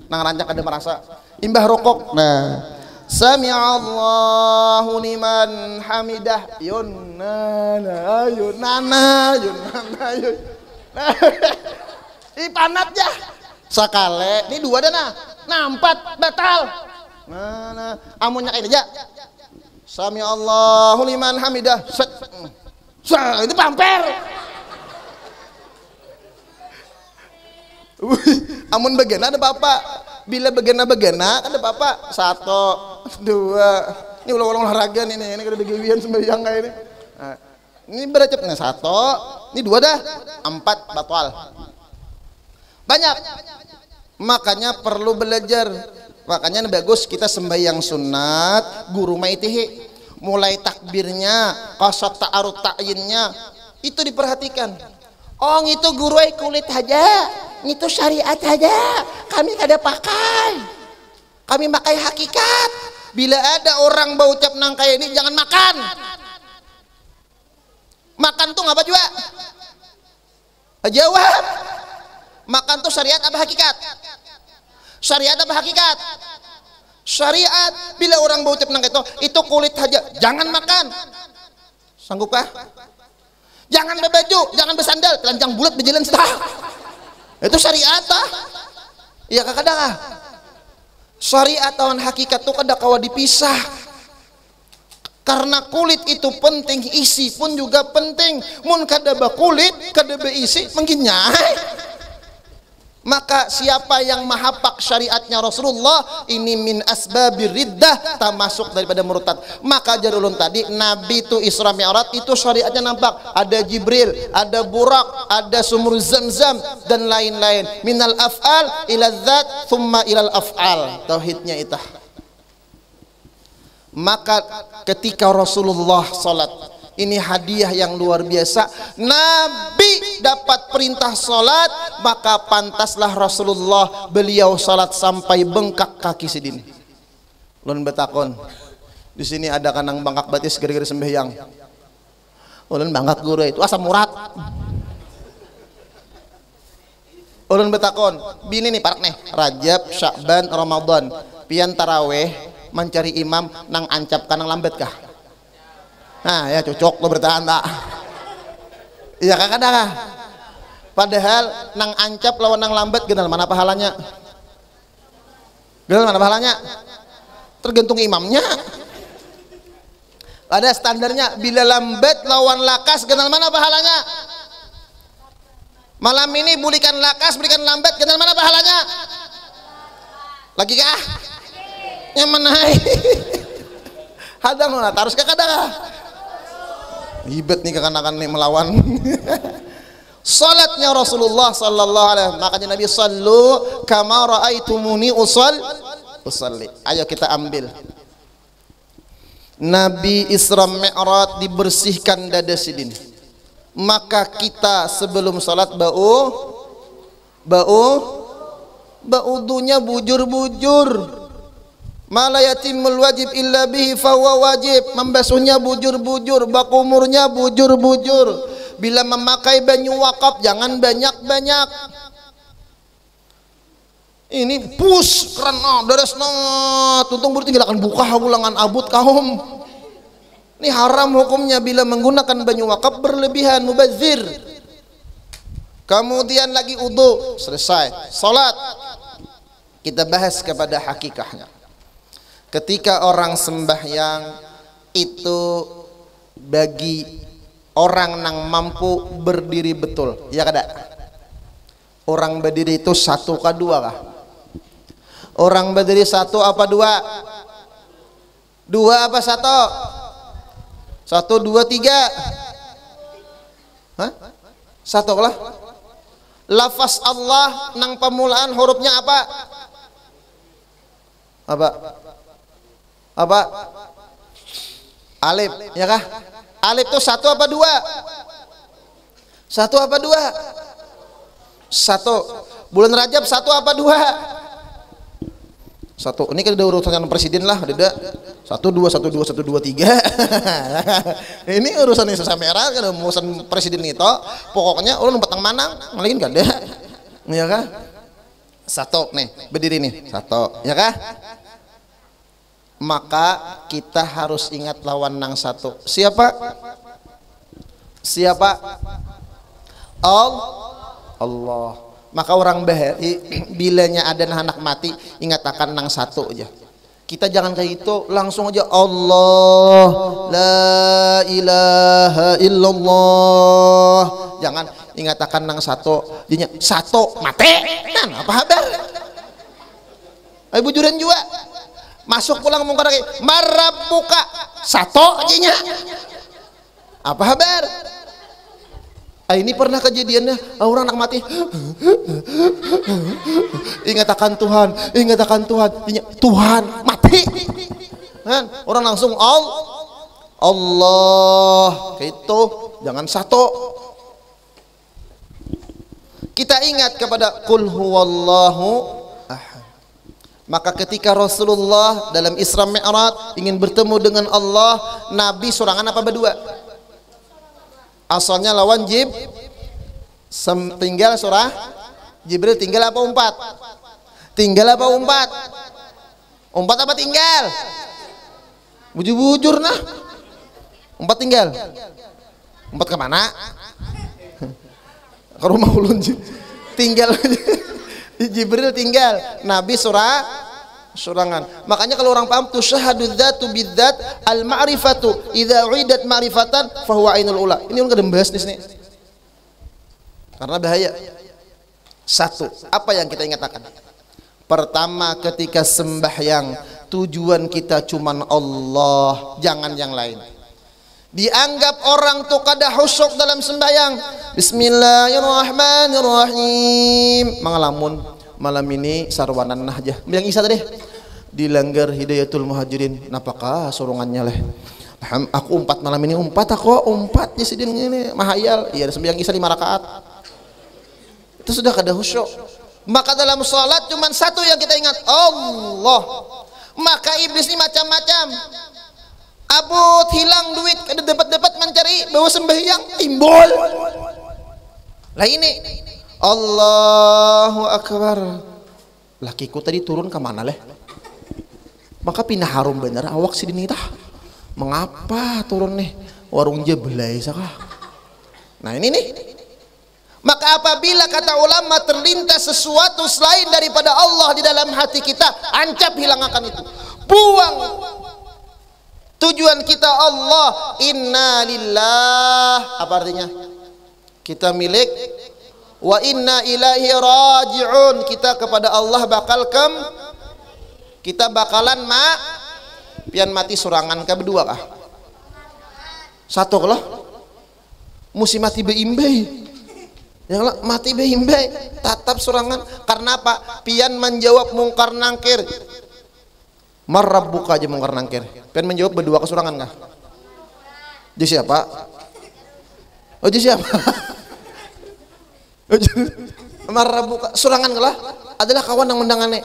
Speaker 2: nang rancak ada merasa imbah rokok nah sami'allahu liman hamidah yunana panat ya sakale ini dua dana nampat batal nah amunnya kayak aja sami'allahu liman hamidah itu pamper amun begana ada bapak bila begana ada bapak satu dua ini ulang-ulang olahraga nih ini kada begawian sembahyang kayak ini nah, ini beracap nih satu ini dua dah empat batal banyak makanya perlu belajar makanya bagus kita sembahyang sunat guru maitihi mulai takbirnya qasat ta'arud ta'yinnya itu diperhatikan Oh itu guru kulit aja, itu syariat aja, kami kada pakai, kami pakai hakikat. Bila ada orang bau ucap nang kayak ini jangan makan. Makan tuh ngapa juga? Jawab. Makan tuh syariat apa hakikat? Syariat apa hakikat? Syariat. Bila orang bau ucap nang itu kulit aja, jangan makan. Sanggupkah? Jangan berbaju, jangan bersandal, telanjang bulat berjalan setah. Itu syariat ah. Iya kakak dah. Syariat lawan hakikat tuh kada kawa dipisah. Karena kulit itu penting, isi pun juga penting. Mun kada bakulit, kada beisi, mengginyai. Maka siapa yang mahapak syariatnya Rasulullah ini min asbabir riddah, termasuk daripada murtad. Maka jarulun tadi Nabi itu Isra Mi'raj itu syariatnya nampak. Ada Jibril, ada Burak, ada sumur Zamzam dan lain-lain. Minal af'al ila dzat thumma ilal af'al. Tauhidnya itu. Maka ketika Rasulullah salat, ini hadiah yang luar biasa. Nabi dapat perintah salat, maka pantaslah Rasulullah beliau salat sampai bengkak kaki sidin. Ulun betakon, di sini ada kanang bangkak batis gara-gara sembahyang. Ulun bangkak guru itu asam urat. Ulun betakon, bini nih parak nih, Rajab, Sya'ban, Ramadan, pian taraweh mencari imam nang ancap kanang lambat kah? Nah ya cocok lo bertahan tak? Iya kakak dah. Padahal nang ancap lawan nang lambat kenal mana pahalanya? Kenal mana pahalanya? Tergantung imamnya. Ada standarnya. Bila lambat lawan lakas kenal mana pahalanya? Malam ini bulikan lakas berikan lambat kenal mana pahalanya? Lagi kah? Yang mana? Hadang nona tarus kakak dah. Ribet nih kekanakan nih melawan. Salatnya Rasulullah sallallahu alaihi wasallam, makanya Nabi sallu kama raaitumuni usalli. Ayo kita ambil. Nabi Isra Mi'raj dibersihkan dada sidin. Maka kita sebelum salat baudunya bujur-bujur. Mala yatimul wajib illa bihi fahuwa wajib. Membasuhnya bujur-bujur, bakumurnya bujur-bujur. Bila memakai banyu wakaf jangan banyak-banyak. Ini pus karena deres tuntung buru tinggal akan buka ulangan abut kaum. Ini haram hukumnya bila menggunakan banyu wakaf berlebihan, mubazir. Kemudian lagi wudu, selesai salat. Kita bahas kepada hakikahnya. Ketika orang sembahyang itu bagi orang yang mampu berdiri betul, ya kada? Orang berdiri itu satu kah dua kah? Orang berdiri satu apa dua? Dua apa satu? Satu dua tiga? Hah? Satu lah. Lafaz Allah nang pemulaan hurufnya apa? Apa? Alif, ya kah? Alif itu satu apa dua? Satu apa dua? Satu. Bulan Rajab satu apa dua? Satu. Ini kan udah urusan presiden lah, ada 1 2 1 2 1 2 3. Ini urusan Indonesia merah kan urusan presiden itu. Pokoknya ulun petang manang, ngalihin gak ada. Ya kah? Satu nih, berdiri nih. Satu, ya kah? Maka kita harus ingat lawan nang satu. Siapa? Allah. Maka orang bahari bilanya ada anak mati ingat akan nang satu aja. Kita jangan kayak itu, langsung aja Allah la ilaha illallah. Jangan ingat akan nang satu. Dinya satu mati. Nah, apa kabar? Ayo bujuran juga. Masuk pulang mungkar lagi marab buka satu aja nya. Apa kabar? Ini pernah kejadiannya orang anak mati. Ingat akan Tuhan, Tuhan mati. Kan orang langsung Allah gitu, jangan satu. Kita ingat kepada qul huwallahu ahad. Maka ketika Rasulullah dalam Isra Mi'raj ingin bertemu dengan Allah, Nabi sorangan apa berdua? Asalnya lawan tinggal surah Jibril, tinggal apa umpat? Tinggal apa umpat? Umpat apa tinggal? Bujur-bujur nah. Umpat tinggal. Umpat kemana? Ke rumah ulun tinggal. Jibril tinggal, Nabi surangan. Makanya kalau orang paham tuh syahadu dzatu bidzat al ma'rifatu idza uidat ma'rifatan fa huwa ainul ula. Ini udah dembas di sini. Karena bahaya. Satu, apa yang kita ingatkan? Pertama, ketika sembahyang tujuan kita cuman Allah, jangan yang lain. Dianggap orang tuh kada khusyuk dalam sembahyang. Bismillahirrahmanirrahim. Mangalamun malam ini sarwanan aja. Bilang Isa tadi dilanggar hidayatul muhajirin. Napakah sorongannya leh. Aku umpat malam ini umpat di sini ini mahayal. Iya sembahyang Isa 5 rakaat. Itu sudah kada khusyuk. Maka dalam salat cuma satu yang kita ingat, Allah. Maka iblis ini macam-macam. Abut hilang duit, ada dapat mencari bawa sembahyang timbul. Lah ini Allahu Akbar. Lakiku tadi turun ke mana leh? Maka pindah harum bener awak si dini tah. Mengapa turun nih? Warung jeblay sakah. Nah ini nih. Maka apabila kata ulama terlintas sesuatu selain daripada Allah di dalam hati kita, ancap hilangkan itu. Buang. Tujuan kita Allah, inna lillah, apa artinya? Kita milik, wa inna ilaihi raji'un, kita kepada Allah kita bakalan pian mati surangan ka berdua kah? Satu lah, musim mati beimbai. Yang mati beimbai, tatap surangan. Karena apa? Pian menjawab mungkar nangkir. Marabbuka aja mungkar nangkir. Pengen menjawab berdua kesurangan kah? Jadi siapa? Oh jadi siapa? Marabbuka surangan lah adalah kawan yang mendangannya.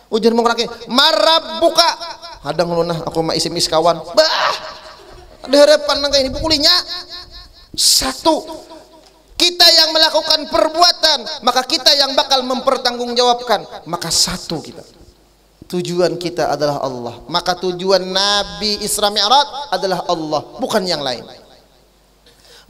Speaker 2: Ujar mungkar nangkir. Marabbuka. Hadang lunah aku mah isim kawan. Bah. Ada harapan nangka ini pukulinya. Satu. Kita yang melakukan perbuatan, maka kita yang bakal mempertanggungjawabkan. Maka satu kita. Tujuan kita adalah Allah. Maka tujuan Nabi Isra Mi'raj adalah Allah, bukan yang lain.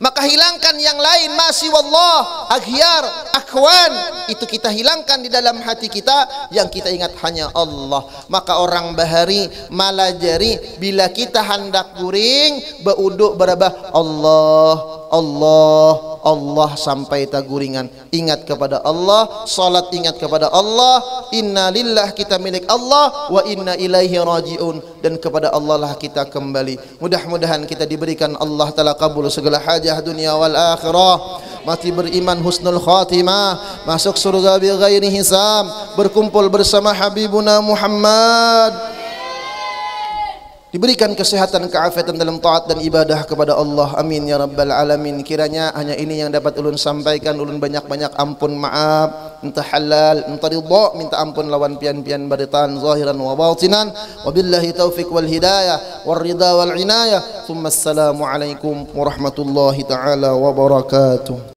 Speaker 2: Maka hilangkan yang lain, masih wallah, aghyar, akhwan, itu kita hilangkan di dalam hati kita. Yang kita ingat hanya Allah. Maka orang bahari malajari bila kita hendak guring beuduk berabah Allah, Allah, Allah sampai taguringan. Ingat kepada Allah, salat ingat kepada Allah. Inna lillah, kita milik Allah, wa inna ilaihi raji'un, dan kepada Allah lah kita kembali. Mudah-mudahan kita diberikan Allah Ta'ala kabul segala hajat dunia wal akhirah, mati beriman husnul khatimah, masuk surga bi ghairi hisab, berkumpul bersama Habibuna Muhammad, diberikan kesehatan, keafiatan dalam taat dan ibadah kepada Allah. Amin ya rabbal alamin. Kiranya hanya ini yang dapat ulun sampaikan. Ulun banyak-banyak ampun maaf, minta halal, minta ridha, minta ampun lawan pian-pian baritan zahiran wa batinan. Wabillahi taufik wal hidayah wal ridha wal inayah. Thumma assalamu alaikum warahmatullahi taala wabarakatuh.